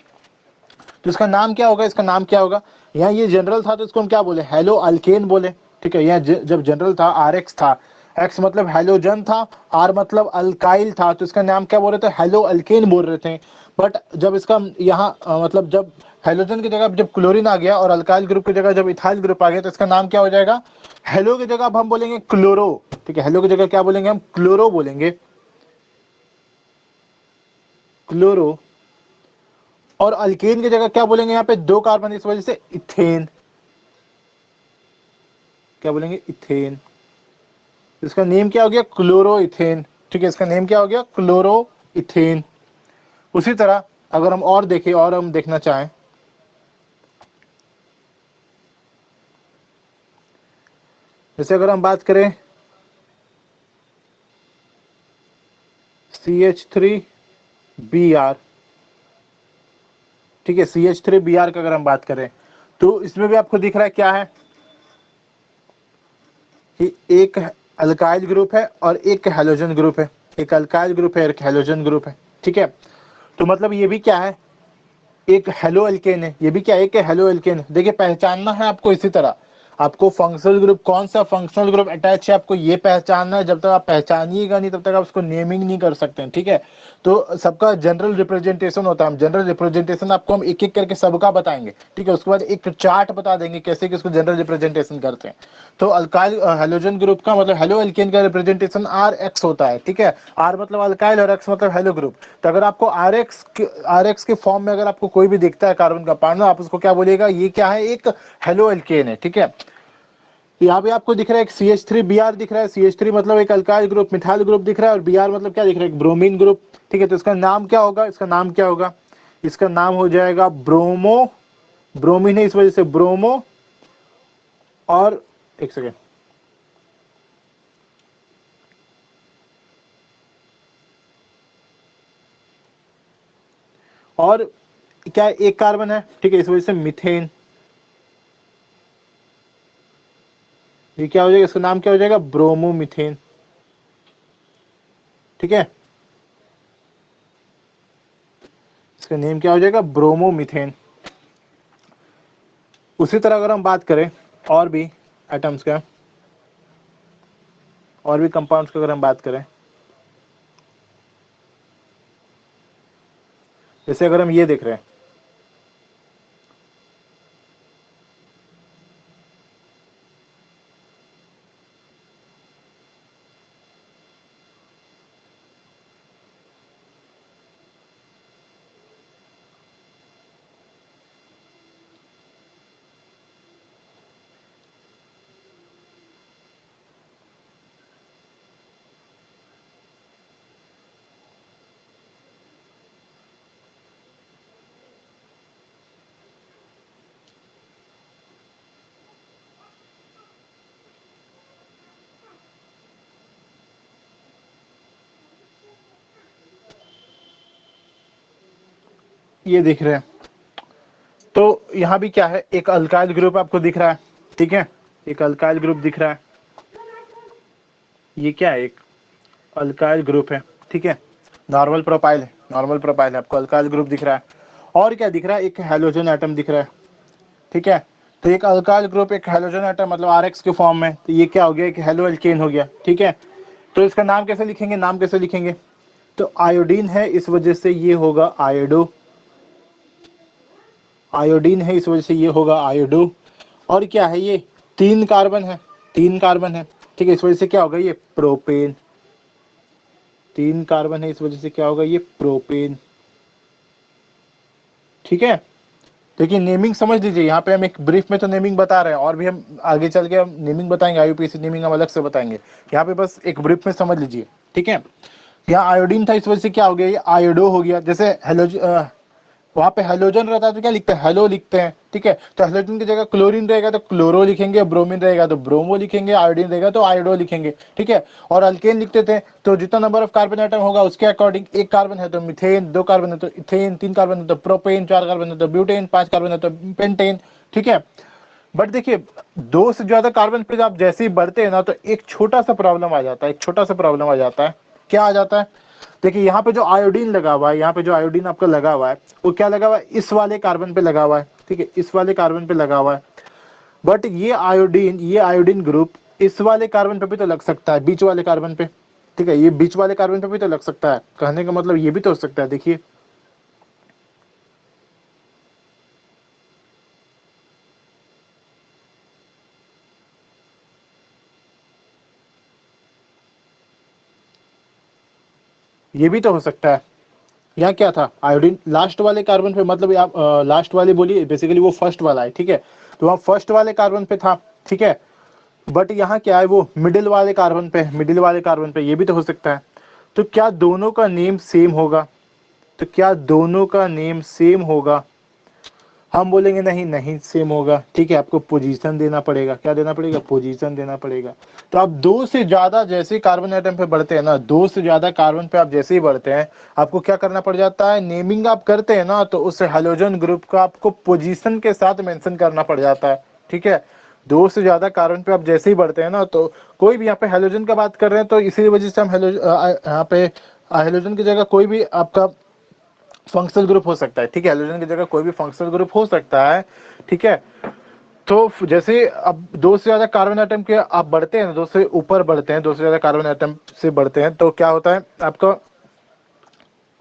तो इसका नाम क्या होगा? इसका नाम क्या होगा? यहाँ ये जनरल था तो इसको हम क्या बोले? हेलो अल्केन बोले। ठीक है, यहाँ जब जनरल था, आर एक्स था, एक्स मतलब हेलोजन था, आर मतलब अल्काइल था, तो इसका नाम क्या बोल रहे थे? हेलो अल्केन बोल रहे थे। बट जब इसका यहाँ मतलब जब हेलोजन की जगह जब क्लोरीन आ गया और अल्काइल ग्रुप की जगह जब इथाइल ग्रुप आ गया, तो इसका नाम क्या हो जाएगा? हेलो की जगह अब हम बोलेंगे क्लोरो। ठीक है, हेलो की जगह क्या बोलेंगे? हम क्लोरो बोलेंगे, क्लोरो। और अल्केन की जगह क्या बोलेंगे? यहाँ पे दो कार्बन, इस वजह से इथेन। क्या बोलेंगे? इथेन। इसका नेम क्या हो गया? Chloro ethane. ठीक है, इसका नेम क्या हो गया? Chloro ethane. उसी तरह अगर हम और देखें और हम देखना चाहें, जैसे अगर हम बात करें CH3Br। ठीक है, CH3Br का अगर हम बात करें तो इसमें भी आपको दिख रहा है क्या है कि एक अल्काइल ग्रुप है और एक हेलोजन ग्रुप है। एक अल्काइल ग्रुप है और एक हेलोजन ग्रुप है। ठीक है, तो मतलब ये भी क्या है? एक हेलो एल्केन है। ये भी क्या है? एक हेलो एल्केन है। देखिए, पहचानना है आपको इसी तरह। आपको फंक्शनल ग्रुप, कौन सा फंक्शनल ग्रुप अटैच है, आपको ये पहचानना है। जब तक आप पहचानिएगा नहीं तब तक आप उसको नेमिंग नहीं कर सकते हैं। ठीक है, तो सबका जनरल रिप्रेजेंटेशन होता है। हम जनरल रिप्रेजेंटेशन आपको हम एक एक करके सबका बताएंगे। ठीक है, उसके बाद एक चार्ट बता देंगे कैसे कि उसको जनरल रिप्रेजेंटेशन करते हैं। तो अल्काइल हेलोजन ग्रुप का मतलब हेलो एल्केन का रिप्रेजेंटेशन आर एक्स होता है। ठीक है, आर मतलब अल्काइल और एक्स मतलब हेलो ग्रुप। तो अगर आपको आर एक्स के फॉर्म में अगर आपको कोई भी दिखता है कार्बन कंपाउंड, आप उसको क्या बोलिएगा? ये क्या है? एक हेलो एल्केन है। ठीक है, यहाँ पे आपको दिख रहा है एक CH3Br दिख रहा है। CH3 मतलब एक अल्काइल ग्रुप, मिथाइल ग्रुप दिख रहा है, और Br मतलब क्या दिख रहा है, एक ब्रोमीन ग्रुप। ठीक है, तो इसका नाम क्या होगा, इसका नाम क्या होगा, इसका नाम हो जाएगा ब्रोमो, ब्रोमीन है इस वजह से ब्रोमो, और एक सेकेंड, और क्या एक कार्बन है, ठीक है, इस वजह से मीथेन। ये क्या हो जाएगा, इसका नाम क्या हो जाएगा, ब्रोमोमीथेन। ठीक है, इसका नेम क्या हो जाएगा, ब्रोमोमीथेन। उसी तरह अगर हम बात करें और भी एटम्स का, और भी कंपाउंड्स की अगर हम बात करें, जैसे अगर हम ये देख रहे हैं, ये देख रहे हैं, तो यहाँ भी क्या है, एक अल्काइल ग्रुप आपको दिख रहा है। ठीक है, एक अल्काइल ग्रुप दिख रहा है, ये क्या है, एक अल्काइल ग्रुप है। ठीक है, नॉर्मल प्रोपाइल है, नॉर्मल प्रोपाइल है, आपको अल्काइल ग्रुप दिख रहा है। और क्या दिख रहा है, एक हेलोजन एटम दिख रहा है। ठीक है, तो एक अल्काइल ग्रुप एक हेलोजन एटम मतलब RX के फॉर्म में, तो ये क्या हो गया, एक हेलो एल्केन हो गया। ठीक है, तो इसका नाम कैसे लिखेंगे, नाम कैसे लिखेंगे, तो आयोडीन है इस वजह से ये होगा आयोडो, आयोडीन है इस वजह से ये होगा आयोडो। और क्या है, ये 3 कार्बन है, 3 कार्बन है। ठीक है, इस वजह से क्या होगा, ये प्रोपेन, 3 कार्बन है इस वजह से क्या होगा, ये प्रोपेन। ठीक है, देखिए नेमिंग समझ लीजिए, यहाँ पे हम एक ब्रीफ में तो नेमिंग बता रहे हैं, और भी हम आगे चल के हम नेमिंग बताएंगे, IUPAC नेमिंग हम अलग से बताएंगे, यहाँ पे बस एक ब्रीफ में समझ लीजिए। ठीक है, यहाँ आयोडीन था इस वजह से क्या हो गया, ये आयोडो हो गया। जैसे वहाँ पे हेलोजन रहता है तो क्या लिखते हैं, हेलो लिखते हैं। ठीक है, तो हेलोजन की जगह क्लोरीन रहेगा तो क्लोरो लिखेंगे, ब्रोमीन रहेगा तो ब्रोमो लिखेंगे, आयोडीन रहेगा तो आयोडो लिखेंगे। ठीक है, और अल्केन लिखते थे तो जितना नंबर ऑफ कार्बन एटम होगा उसके अकॉर्डिंग, एक कार्बन है तो मिथेन, 2 कार्बन है तो इथेन, 3 कार्बन है तो प्रोपेन, 4 कार्बन है तो ब्यूटेन, 5 कार्बन है तो पेंटेन। ठीक है, बट देखिए 2 से ज्यादा कार्बन पे आप जैसे ही बढ़ते हैं ना, तो एक छोटा सा प्रॉब्लम आ जाता है, एक छोटा सा प्रॉब्लम आ जाता है। क्या आ जाता है, देखिए यहाँ पे जो आयोडीन लगा हुआ है, यहाँ पे जो आयोडीन आपका लगा हुआ है, वो क्या लगा हुआ है, इस वाले कार्बन पे लगा हुआ है। ठीक है, इस वाले कार्बन पे लगा हुआ है, बट ये आयोडीन ग्रुप इस वाले कार्बन पे भी तो लग सकता है, बीच वाले कार्बन पे। ठीक है, ये बीच वाले कार्बन पे भी तो लग सकता है, कहने का मतलब ये भी तो हो सकता है। देखिए ये भी तो हो सकता है। यहाँ क्या था, आयोडीन लास्ट वाले कार्बन पे, मतलब आप लास्ट वाले बोलिए, बेसिकली वो फर्स्ट वाला है। ठीक है, तो वहाँ फर्स्ट वाले कार्बन पे था। ठीक है, बट यहाँ क्या है, वो मिडिल वाले कार्बन पे, मिडिल वाले कार्बन पे, ये भी तो हो सकता है। तो क्या दोनों का नेम सेम होगा, तो क्या दोनों का नेम सेम होगा, हम बोलेंगे नहीं, नहीं सेम होगा। ठीक है, आपको पोजीशन देना पड़ेगा, क्या देना पड़ेगा, पोजीशन देना पड़ेगा। तो आप 2 से ज्यादा जैसे कार्बन एटम पे बढ़ते हैं ना, 2 से ज्यादा कार्बन पे आप जैसे ही बढ़ते हैं, आपको क्या करना पड़ जाता है, नेमिंग आप करते हैं ना, तो उस हेलोजन ग्रुप का आपको पोजीशन के साथ मेंशन करना पड़ जाता है। ठीक है, 2 से ज्यादा कार्बन पे आप जैसे ही बढ़ते हैं ना, तो कोई भी यहाँ पे हेलोजन का बात कर रहे हैं, तो इसी वजह से हम यहाँ पे हेलोजन की जगह कोई भी आपका फंक्शनल ग्रुप हो सकता है। ठीक है, हेलोजन की जगह कोई भी फंक्शनल ग्रुप हो सकता है। ठीक है, तो जैसे अब 2 से ज्यादा कार्बन एटम के आप बढ़ते हैं, 2 से ऊपर बढ़ते हैं, 2 से ज्यादा कार्बन एटम से बढ़ते हैं, तो क्या होता है, आपका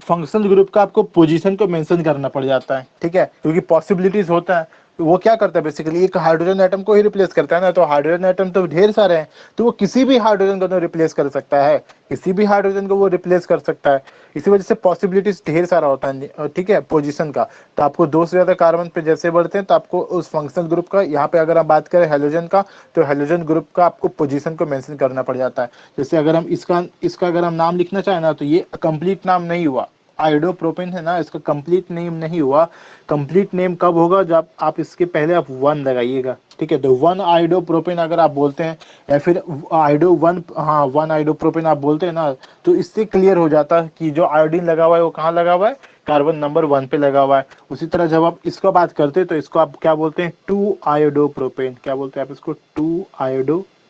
फंक्शनल ग्रुप का आपको पोजीशन को मेंशन करना पड़ जाता है। ठीक है, क्योंकि पॉसिबिलिटीज होता है, वो क्या करता है बेसिकली, एक हाइड्रोजन एटम को ही रिप्लेस करता है ना, तो हाइड्रोजन एटम तो ढेर सारे हैं, तो वो किसी भी हाइड्रोजन को तो रिप्लेस कर सकता है, किसी भी हाइड्रोजन को वो रिप्लेस कर सकता है। इसी वजह से पॉसिबिलिटीज ढेर सारा होता है, ठीक है, पोजीशन का। तो आपको दो से ज्यादा कार्बन पे जैसे बढ़ते हैं तो आपको उस फंक्शनल ग्रुप का, यहाँ पे अगर आप बात करें हेलोजन का, तो हेलोजन ग्रुप का आपको पोजीशन को मेंशन करना पड़ जाता है। जैसे अगर हम इसका इसका अगर हम नाम लिखना चाहें ना, तो ये कंप्लीट नाम नहीं हुआ, आयोडोप्रोपेन है ना, इसका कंप्लीट नेम नहीं हुआ। कंप्लीट नेम कब होगा, जब आप इसके पहले आप वन लगाइएगा, ठीक है। तो वन आयोडोप्रोपेन अगर आप बोलते हैं, या फिर आयोडो वन, हाँ वन आयोडोप्रोपेन आप बोलते हैं ना, तो इससे क्लियर हो जाता है कि जो आयोडीन लगा हुआ है वो कहाँ लगा हुआ है, कार्बन नंबर 1 पे लगा हुआ है। उसी तरह जब आप इसका बात करते हैं तो इसको आप क्या बोलते हैं, टू आयोडोप्रोपेन, क्या बोलते हैं आप इसको, टू आयोडोप्रोपेन।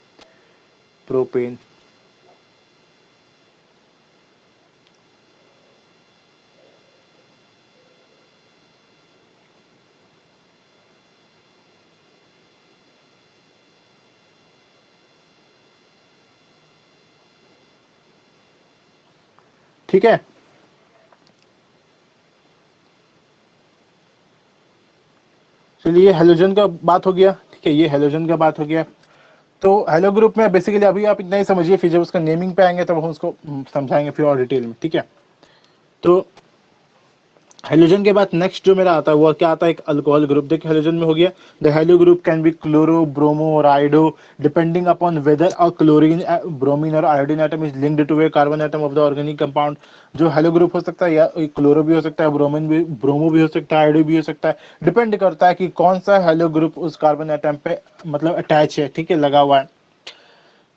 ठीक है, चलिए हेलोजन का बात हो गया, ठीक है, ये हेलोजन का बात हो गया। तो हेलो ग्रुप में बेसिकली अभी आप इतना ही समझिए, फिर जब उसका नेमिंग पे आएंगे तब हम उसको समझाएंगे फिर और डिटेल में, ठीक है। तो हेलोजन के बाद नेक्स्ट जो मेरा आता है वो क्या आता है, एक अल्कोहल ग्रुप। देखिए हेलोजन में हो गया, the halo group can be chloro, bromo और iodo, depending upon whether a chlorine, bromine और iodine atom is linked to a carbon atom of the organic compound. जो हेलो ग्रुप हो सकता है या क्लोरो भी हो सकता है, ब्रोमीन भी, ब्रोमो भी हो सकता है, आयोडो भी हो सकता है, डिपेंड करता है कि कौन सा हेलो ग्रुप उस कार्बन एटम पे मतलब अटैच है, ठीक है, लगा हुआ है।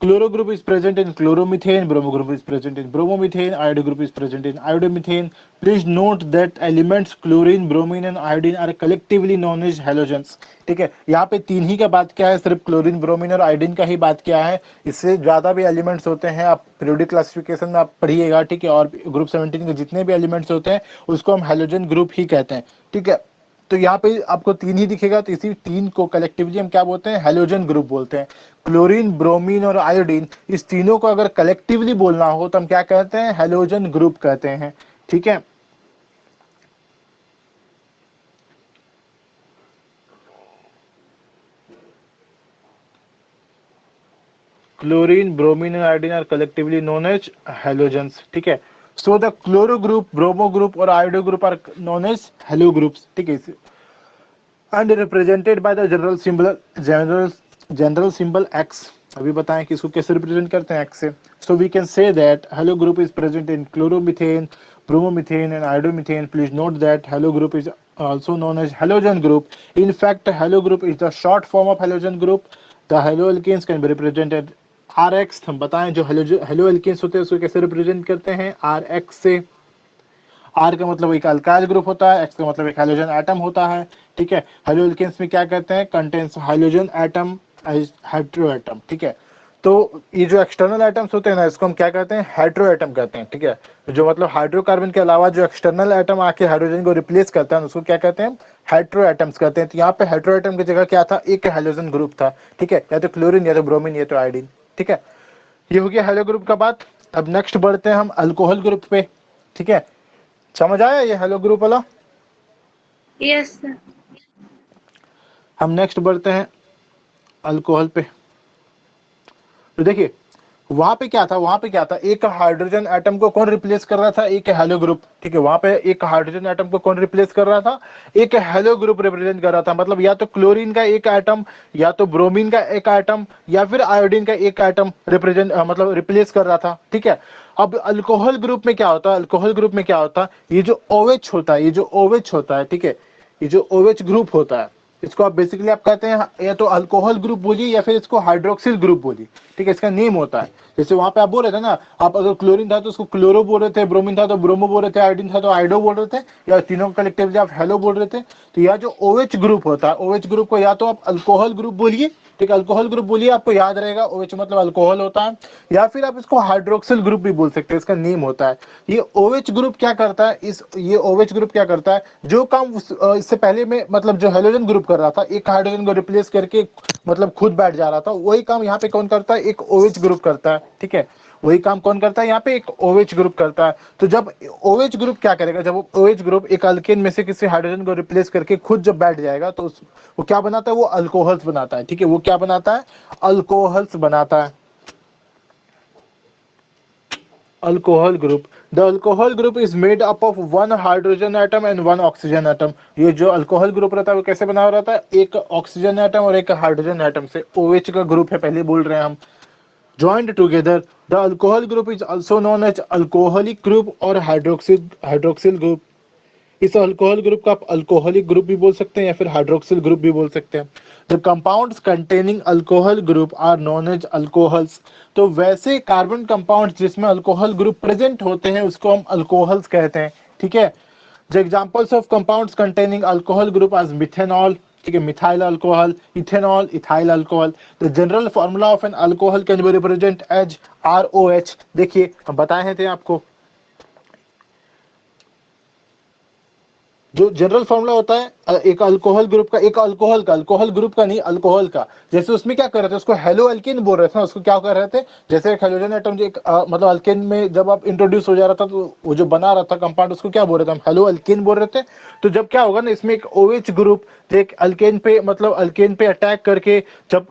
Chloro group is present in chloromethane, bromo group is present in bromomethane, iodo group is present in iodomethane. Please note that elements chlorine, bromine and iodine are collectively known as halogens. ठीक है, यहाँ पे तीन ही का बात क्या है, सिर्फ क्लोरीन, ब्रोमीन और आयोडीन का ही बात क्या है, इससे ज्यादा भी एलिमेंट्स होते हैं, आप पीरियोडिक क्लासिफिकेशन में आप पढ़िएगा, ठीक है, और ग्रुप 17 के जितने भी एलिमेंट्स होते हैं उसको हम हेलोजन ग्रुप ही कहते हैं, ठीक है। तो यहाँ पे आपको तीन ही दिखेगा, तो इसी तीन को कलेक्टिवली हम क्या बोलते हैं, हेलोजन ग्रुप बोलते हैं। क्लोरीन, ब्रोमीन और आयोडीन, इस तीनों को अगर कलेक्टिवली बोलना हो तो हम क्या कहते हैं, हेलोजन ग्रुप कहते हैं, ठीक है। क्लोरीन, ब्रोमीन और iodine are collectively known as halogens, ठीक है। So the chloro group, bromo group और iodo group are known as halo groups, ठीक है, and represented by the general symbol X. अभी बताएं कि इसको कैसे रिप्रेजेंट करते हैं, एक्स से। So we can say that halo group is present in chloromethane, bromomethane and iodomethane. Please note that halo group is also known as halogen group. In fact, halo group is the short form of halogen group. The haloalkanes can be represented RX। हम बताएं जो haloalkanes होते हैं उसको कैसे represent करते हैं, RX से। आर का मतलब एक अल्काइल ग्रुप होता है, एक्स का मतलब एक हाइड्रोजन एटम होता है, ठीक है। हेलोल्केन्स में क्या कहते हैं, contains hydrogen atom as hetero atom, ठीक है। तो ये जो एक्सटर्नल एटम्स होते हैं ना, इसको हम क्या कहते हैं, हेट्रो एटम कहते हैं, ठीक है। जो मतलब हाइड्रोकार्बन के अलावा जो एक्सटर्नल एटम आके हाइड्रोजन को रिप्लेस करता है उसको क्या कहते हैं, हेट्रो एटम्स कहते हैं। तो यहाँ पे हेट्रो एटम की जगह क्या था, एक हाइड्रोजन ग्रुप था, ठीक है, या तो क्लोरीन या तो ब्रोमीन या तो आयोडीन, ठीक है। ये हो गया हेलो ग्रुप का बात। अब नेक्स्ट बढ़ते हैं हम अल्कोहल ग्रुप पे, ठीक है। समझ आया ये हेलो ग्रुप वाला। Yes sir. हम नेक्स्ट बढ़ते हैं अल्कोहल पे। तो देखिए वहां पे क्या था, वहां पे क्या था, एक हाइड्रोजन एटम को कौन रिप्लेस कर रहा था, एक हेलो ग्रुप, ठीक है। वहां पे एक हाइड्रोजन एटम को कौन रिप्लेस कर रहा था, एक हेलो ग्रुप रिप्रेजेंट कर रहा था। मतलब या तो क्लोरीन का एक एटम, या तो ब्रोमीन का एक एटम, या फिर आयोडीन का एक एटम रिप्रेजेंट मतलब रिप्लेस कर रहा था, ठीक है। अब अल्कोहल ग्रुप में क्या होता है, अल्कोहल ग्रुप में क्या होता है, ये जो OH होता है, ये जो OH होता है, ठीक है, ये जो OH ग्रुप होता है, इसको आप बेसिकली आप कहते हैं या तो अल्कोहल ग्रुप बोलिए या फिर इसको हाइड्रोक्सिल ग्रुप बोलिए, ठीक है। इसका नेम होता है, जैसे वहां पे आप बोल रहे थे ना, आप अगर क्लोरीन था तो उसको क्लोरो बोल रहे थे, ब्रोमीन था तो ब्रोमो बोल रहे थे, आयोडीन था तो आयोडो बोल रहे थे, या तीनों कलेक्टिवली आप हेलो बोल रहे थे। तो यह जो OH ग्रुप होता है, OH ग्रुप को या तो आप अल्कोहल ग्रुप बोलिए, ठीक है, अल्कोहल ग्रुप बोलिए, आपको याद रहेगा OH मतलब अल्कोहल होता है, या फिर आप इसको हाइड्रोक्सिल ग्रुप भी बोल सकते हैं, इसका नेम होता है। ये OH ग्रुप क्या करता है, ये OH ग्रुप क्या करता है, जो काम इससे पहले में मतलब जो हेलोजन ग्रुप कर रहा था, एक हाइड्रोजन को रिप्लेस करके मतलब खुद बैठ जा रहा था, वही काम यहाँ पे कौन करता है, एक OH ग्रुप करता है, ठीक है। वही काम कौन करता है यहाँ पे, एक OH ग्रुप करता है। तो जब OH ग्रुप क्या करेगा, जब OH ग्रुप एक अल्केन में से किसी हाइड्रोजन को रिप्लेस करके खुद जब बैठ जाएगा तो वो क्या बनाता है, वो अल्कोहल्स बनाता है। ठीक है, वो क्या बनाता है, अल्कोहल्स बनाता है, alcohol group. The alcohol group is made up of 1 hydrogen atom and 1 oxygen atom. ये जो अल्कोहल ग्रुप रहता है वो कैसे बना हुआ रहता है, एक ऑक्सीजन एटम और एक हाइड्रोजन एटम से। OH का ग्रुप है, पहले बोल रहे हैं हम। joined together the alcohol group is also known as alcoholic group और हाइड्रोक्सिल ग्रुप। इस अल्कोहल ग्रुप का आप अल्कोहलिक ग्रुप भी बोल सकते हैं या फिर हाइड्रोक्सिल ग्रुप भी बोल सकते हैं। The compounds containing alcohol group are known as alcohols. तो वैसे कार्बन कंपाउंड जिसमें अल्कोहल ग्रुप प्रेजेंट होते हैं उसको हम अल्कोहल्स कहते हैं। ठीक है, the examples of compounds containing alcohol group as methanol, ठीक है, methyl alcohol, ethanol, ethyl alcohol. The general formula of an alcohol can be represent as ROH। देखिए हम बताए थे आपको, जो जनरल फॉर्मूला होता है एक अल्कोहल ग्रुप का, एक अल्कोहल ग्रुप का नहीं, अल्कोहल का। जैसे उसमें क्या कर रहे थे, उसको हेलो अल्केन बोल रहे थे ना, उसको क्या कर रहे थे, जैसे एक हाइड्रोजन एटम जो एक मतलब अल्केन में जब आप इंट्रोड्यूस हो जा रहा था तो वो जो बना रहा था कंपाउंड उसको क्या बोल रहे थे हम, हेलो अल्केन बोल रहे थे। तो जब क्या होगा ना, इसमें एक OH ग्रुप एक अल्केन पे मतलब अल्केन पे अटैक करके जब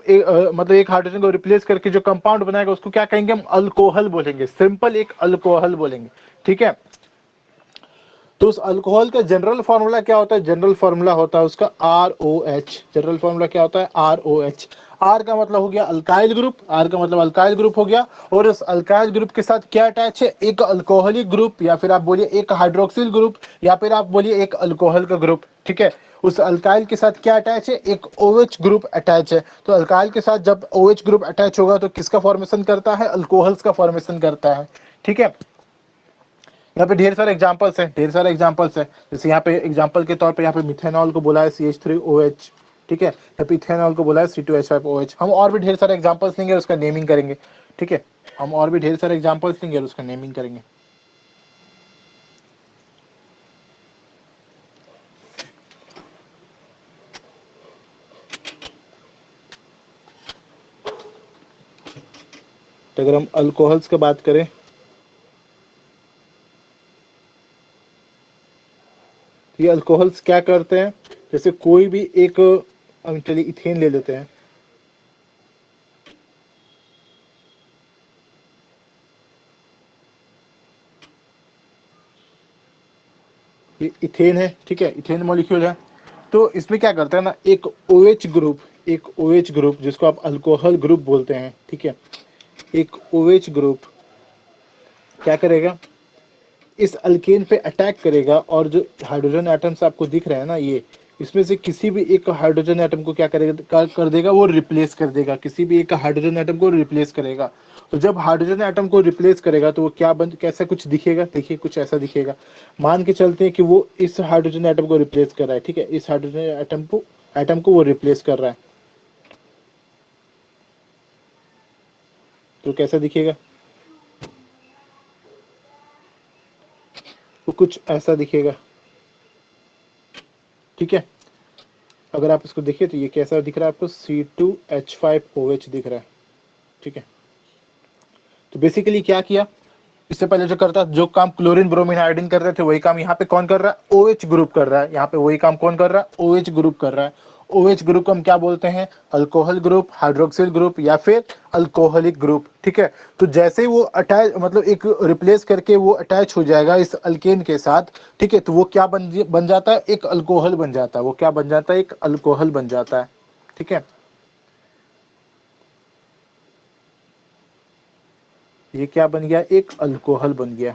मतलब एक हाइड्रोजन को रिप्लेस करके जो कंपाउंड बनाएगा उसको क्या कहेंगे हम, अल्कोहल बोलेंगे, सिंपल एक अल्कोहल बोलेंगे। ठीक है, तो उस अल्कोहल का जनरल फॉर्मूला क्या होता है, जनरल फॉर्मूला होता है उसका ROH। जनरल फॉर्मूला क्या होता है, ROH। R का मतलब हो गया अल्काइल ग्रुप, R का मतलब अल्काइल ग्रुप हो गया, और उस अल्काइल ग्रुप के साथ क्या अटैच है, एक अल्कोहलिक ग्रुप, या फिर आप बोलिए एक हाइड्रोक्सिल ग्रुप, या फिर आप बोलिए एक अल्कोहल का ग्रुप। ठीक है, उस अल्काइल के साथ क्या अटैच है, एक OH ग्रुप अटैच है। तो अल्काइल के साथ जब OH ग्रुप अटैच होगा तो किसका फॉर्मेशन करता है, अल्कोहल्स का फॉर्मेशन करता है। ठीक है, यहाँ पे ढेर सारे एग्जांपल्स हैं, ढेर सारे एग्जांपल्स हैं। जैसे यहाँ पे एग्जांपल के तौर पे यहाँ पे मिथेनॉल को बोला है CH3OH। ठीक है, यहाँ पे इथेनॉल को बोला है C2H5OH। हम और भी ढेर सारे एग्जांपल्स लेंगे और उसका नेमिंग करेंगे। ठीक है, हम और भी ढेर सारे एग्जांपल्स लेंगे और उसका नेमिंग करेंगे। तो अगर हम अल्कोहल्स की बात करें, ये अल्कोहल्स क्या करते हैं, जैसे कोई भी एक, चलिए इथेन ले लेते हैं। ये इथेन है, ठीक है, इथेन मॉलिक्यूल है। तो इसमें क्या करता है ना, एक OH ग्रुप, एक OH ग्रुप जिसको आप अल्कोहल ग्रुप बोलते हैं। ठीक है, एक OH ग्रुप क्या करेगा, इस अल्केन पे अटैक करेगा, और जो हाइड्रोजन एटम्स आपको दिख रहे हैं ना, ये इसमें से किसी भी एक हाइड्रोजन एटम को क्या करेगा, कर देगा, वो रिप्लेस कर देगा, किसी भी एक हाइड्रोजन एटम को रिप्लेस करेगा। तो जब हाइड्रोजन एटम को रिप्लेस करेगा तो वो क्या कैसा कुछ दिखेगा, देखिए कुछ ऐसा दिखेगा। मान के चलते हैं कि वो इस हाइड्रोजन एटम को रिप्लेस कर रहा है। ठीक है, इस हाइड्रोजन एटम को वो रिप्लेस कर रहा है, तो कैसा दिखेगा, वो कुछ ऐसा दिखेगा। ठीक है, अगर आप इसको देखिए तो ये कैसा दिख रहा है आपको, C2H5OH दिख रहा है। ठीक है, तो बेसिकली क्या किया, इससे पहले जो करता, जो काम क्लोरीन ब्रोमीन आयोडीन कर रहे थे वही काम यहाँ पे कौन कर रहा है, OH ग्रुप कर रहा है। यहाँ पे वही काम कौन कर रहा है, OH ग्रुप कर रहा है। OH ग्रुप को हम क्या बोलते हैं, अल्कोहल ग्रुप, हाइड्रोक्सिल ग्रुप, या फिर अल्कोहलिक ग्रुप। ठीक है, तो जैसे वो अटैच मतलब एक रिप्लेस करके वो अटैच हो जाएगा इस अल्केन के साथ। ठीक है, तो वो क्या बन जाता है, एक अल्कोहल बन जाता है। वो क्या बन जाता है, एक अल्कोहल बन जाता है। ठीक है, ये क्या बन गया, एक अल्कोहल बन गया।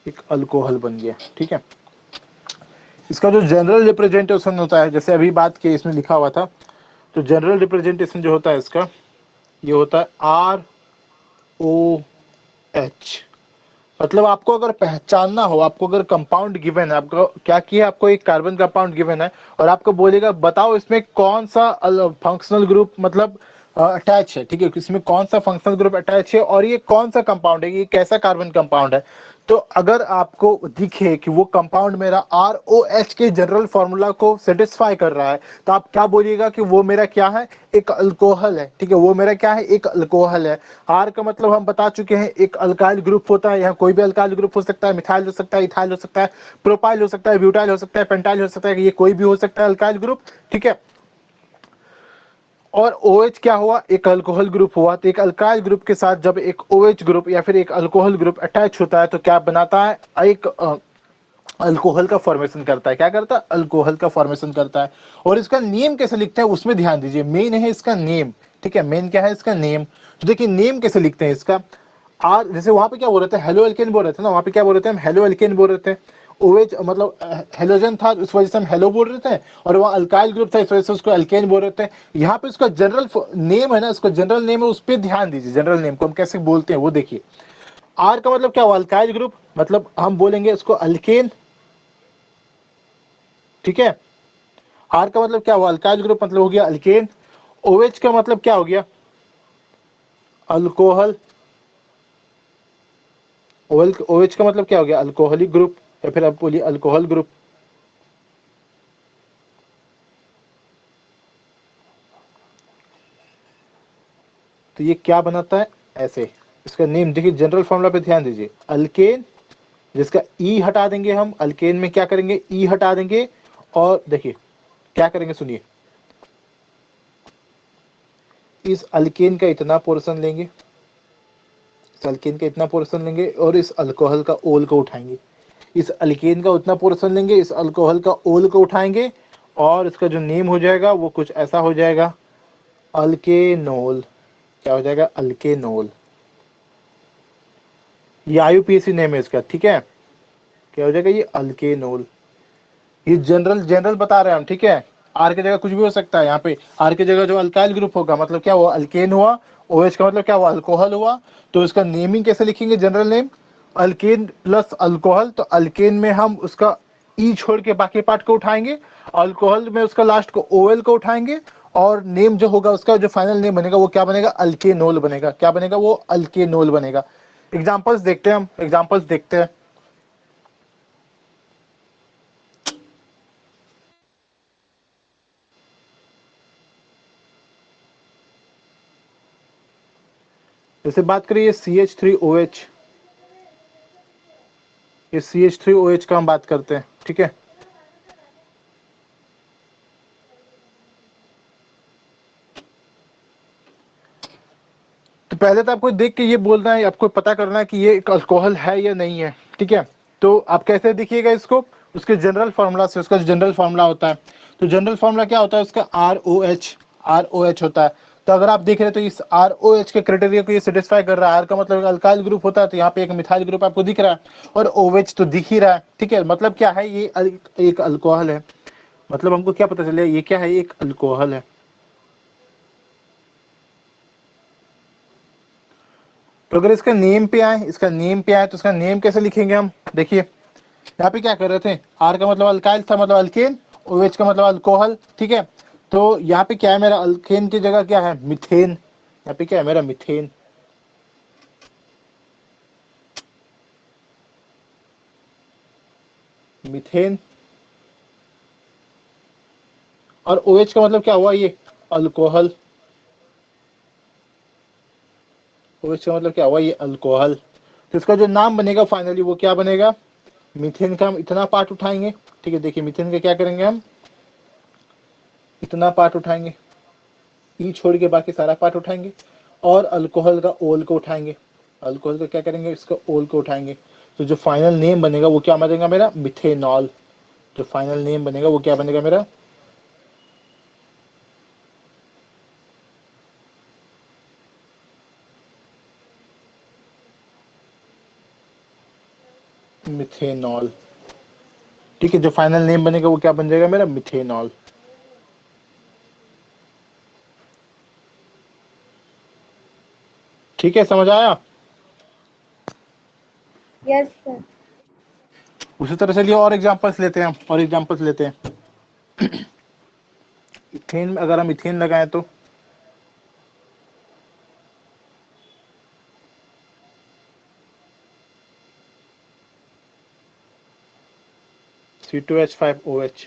एक अल्कोहल बन गया। ठीक है, इसका जो जनरल रिप्रेजेंटेशन होता है, जैसे अभी बात की इसमें लिखा हुआ था, तो जनरल रिप्रेजेंटेशन जो होता है इसका, ये होता है ROH। मतलब आपको अगर पहचानना हो, आपको अगर कंपाउंड गिवन है, आपको क्या किया, आपको एक कार्बन कंपाउंड गिवन है और आपको बोलेगा बताओ इसमें कौन सा फंक्शनल ग्रुप मतलब अटैच है। ठीक है, इसमें कौन सा फंक्शनल ग्रुप अटैच है और ये कौन सा कंपाउंड है, ये कैसा कार्बन कंपाउंड है। तो अगर आपको दिखे कि वो कंपाउंड मेरा ROH के जनरल फॉर्मूला को सेटिस्फाई कर रहा है, तो आप क्या बोलिएगा कि वो मेरा क्या है, एक अल्कोहल है। ठीक है, वो मेरा क्या है, एक अल्कोहल है। R का मतलब हम बता चुके हैं, एक अल्काइल ग्रुप होता है। यहाँ कोई भी अल्काइल ग्रुप हो सकता है, मिथाइल हो सकता है, इथाइल हो सकता है, प्रोपाइल हो सकता है, ब्यूटाइल हो सकता है, पेंटाइल हो सकता है, ये कोई भी हो सकता है अल्काइल ग्रुप। ठीक है, और OH क्या हुआ, एक अल्कोहल ग्रुप हुआ। तो एक अल्काइल ग्रुप के साथ जब एक OH ग्रुप या फिर एक अल्कोहल ग्रुप अटैच होता है तो क्या बनाता है, एक अल्कोहल का फॉर्मेशन करता है। क्या करता है, अल्कोहल का फॉर्मेशन करता है। और इसका नेम कैसे लिखते हैं उसमें ध्यान दीजिए, मेन है इसका नेम। ठीक है, मेन क्या है, इसका नेम। तो देखिए नेम कैसे लिखते हैं इसका, आर, जैसे वहां पे क्या बोल रहे थे, हेलो एल्केन बोल रहे थे ना, वहां पे क्या बोल रहे थे हम, हेलो एल्केन बोल रहे थे। ओएच मतलब हेलोजन था, उस वजह से हम हेलो बोल रहे थे, और वहाँ अल्काइल ग्रुप था, इस वजह से उसको अल्केन बोल रहे थे। यहाँ पे उसका जनरल नेम है ना, उसका जनरल नेम है, उस पर ध्यान दीजिए। जनरल नेम को हम कैसे बोलते हैं वो देखिए। आर का मतलब क्या हुआ, अल्काइल ग्रुप, मतलब हम बोलेंगे उसको अल्केन। ठीक है, आर का मतलब क्या हुआ, अल्काइल ग्रुप, मतलब हो गया अल्केन। ओएच का मतलब क्या हो गया, अल्कोहल। ओएच का मतलब क्या हो गया, अल्कोहलिक ग्रुप, या फिर आप बोलिए अल्कोहल ग्रुप। तो ये क्या बनाता है, ऐसे। इसका नेम देखिए, जनरल फॉर्मूला पे ध्यान दीजिए, अल्केन, जिसका ई हटा देंगे हम, अल्केन में क्या करेंगे, ई हटा देंगे, और देखिए क्या करेंगे, सुनिए, इस अल्केन का इतना पोर्शन लेंगे, इस अल्केन का इतना पोर्शन लेंगे, और इस अल्कोहल का ओल को उठाएंगे। इस अल्केन का उतना पोर्शन लेंगे, इस अल्कोहल का ओल को उठाएंगे, और इसका जो नेम हो जाएगा वो कुछ ऐसा हो जाएगा, अल्केनोल। क्या हो जाएगा, अल्केनोल। ये IUPAC नेम है इसका। ठीक है, क्या हो जाएगा, ये अल्केनोल। ये जनरल जनरल बता रहे हैं हम। ठीक है, आर की जगह कुछ भी हो सकता है। यहाँ पे आर की जगह जो अल्काइल ग्रुप होगा, मतलब क्या हुआ, अल्केन हुआ। OH का मतलब क्या हुआ, अल्कोहल हुआ। तो इसका नेमिंग कैसे लिखेंगे, general name, alkane plus alcohol. तो अल्केन में हम उसका ई छोड़ के बाकी पार्ट को उठाएंगे, अल्कोहल में उसका लास्ट को OL को उठाएंगे, और नेम जो होगा उसका, जो फाइनल नेम बनेगा वो क्या बनेगा, अल्केनोल बनेगा। क्या बनेगा, वो अल्केनोल बनेगा। एग्जाम्पल्स देखते हैं हम, एग्जाम्पल्स देखते हैं। जैसे बात करिए CH3OH, ये CH3OH का हम बात करते हैं। ठीक है, तो पहले तो आपको देख के ये बोलना है, आपको पता करना है कि ये एक अल्कोहल है या नहीं है। ठीक है, तो आप कैसे देखिएगा इसको, उसके जनरल फार्मूला से। उसका जो जनरल फार्मूला होता है, तो जनरल फार्मूला क्या होता है उसका, ROH होता है। तो अगर आप देख रहे हैं तो इस ROH के क्राइटेरिया को ये सेटिस्फाई कर रहा है। आर का मतलब अल्काइल ग्रुप होता है, तो यहाँ पे एक मिथाइल ग्रुप आपको दिख रहा है, और OH तो दिख ही रहा है। ठीक है, मतलब क्या है, ये एक अल्कोहल है। मतलब हमको क्या पता चले, ये क्या है, एक अल्कोहल है। तो अगर इसका नेम पे आए, इसका नेम पे आए, तो इसका नेम कैसे लिखेंगे हम, देखिए यहाँ पे क्या कर रहे थे, आर का मतलब अल्काइल था, मतलब अल्केन। OH का मतलब अल्कोहल। ठीक है, तो यहाँ पे क्या है मेरा, अल्केन की जगह क्या है, मिथेन। यहाँ पे क्या है मेरा, मिथेन। मिथेन, और OH का मतलब क्या हुआ, ये अल्कोहल। OH का मतलब क्या हुआ, ये अल्कोहल। तो इसका जो नाम बनेगा फाइनली वो क्या बनेगा, मीथेन का हम इतना पार्ट उठाएंगे। ठीक है, देखिए मीथेन का क्या करेंगे हम, इतना पार्ट उठाएंगे, ई छोड़ के बाकी सारा पार्ट उठाएंगे, और अल्कोहल का ओल को उठाएंगे। अल्कोहल का क्या करेंगे, इसका ओल को उठाएंगे। तो जो फाइनल नेम बनेगा वो क्या बनेगा मेरा, मिथेनॉल। जो फाइनल नेम बनेगा वो क्या बनेगा मेरा, मिथेनॉल। ठीक है, जो फाइनल नेम बनेगा वो क्या बन जाएगा मेरा, मिथेनॉल। ठीक है, समझ आया। Yes sir. उसी तरह चलिए और एग्जांपल्स लेते हैं, और एग्जांपल्स लेते हैं। इथेन में अगर हम इथेन लगाएं तो C2H5OH।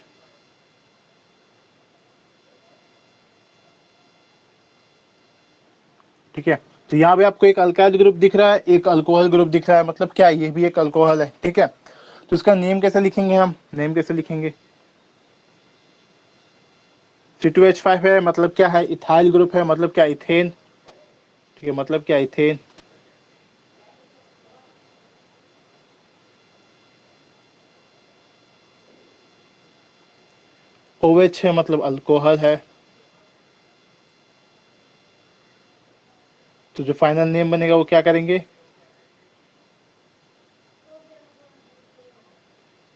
ठीक है, तो यहाँ पे आपको एक अल्काइल ग्रुप दिख रहा है, एक अल्कोहल ग्रुप दिख रहा है, मतलब क्या है, ये भी एक अल्कोहल है। ठीक है, तो इसका नेम कैसे लिखेंगे, हम नेम कैसे लिखेंगे? C2H5 है, मतलब क्या है, इथाइल ग्रुप है, मतलब क्या, इथेन। ठीक है, मतलब क्या, इथेन। OH है, मतलब अल्कोहल है। तो जो फाइनल नेम बनेगा वो क्या करेंगे,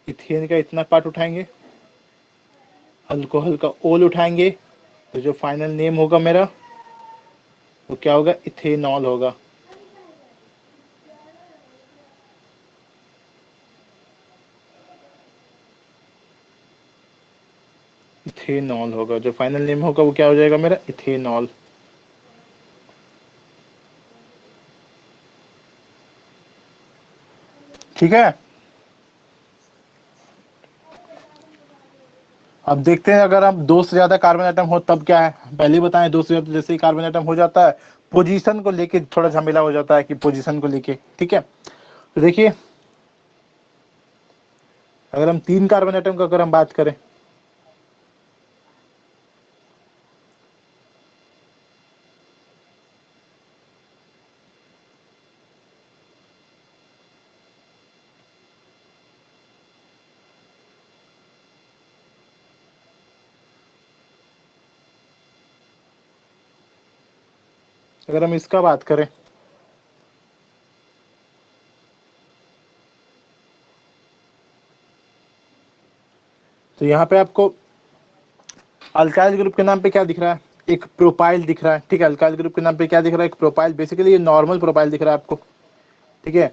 इथेन का इतना पार्ट उठाएंगे, अल्कोहल का ओल उठाएंगे, तो जो फाइनल नेम होगा मेरा वो क्या होगा, इथेनॉल होगा। इथेनॉल होगा, जो फाइनल नेम होगा वो क्या हो जाएगा मेरा, इथेनॉल। ठीक है, अब देखते हैं अगर हम दो से ज्यादा कार्बन एटम हो तब क्या है। पहले ही बताएं, दो से ज्यादा जैसे ही कार्बन एटम हो जाता है, पोजीशन को लेके थोड़ा झमेला हो जाता है कि पोजीशन को लेके। ठीक है, तो देखिए अगर हम 3 कार्बन एटम का अगर हम बात करें, अगर हम इसका बात करें, तो यहाँ पे आपको अल्काइल ग्रुप के नाम पे क्या दिख रहा है, एक प्रोपाइल दिख रहा है। ठीक है, अल्काइल ग्रुप के नाम पे क्या दिख रहा है, एक प्रोपाइल। बेसिकली ये नॉर्मल प्रोपाइल दिख रहा है आपको। ठीक है,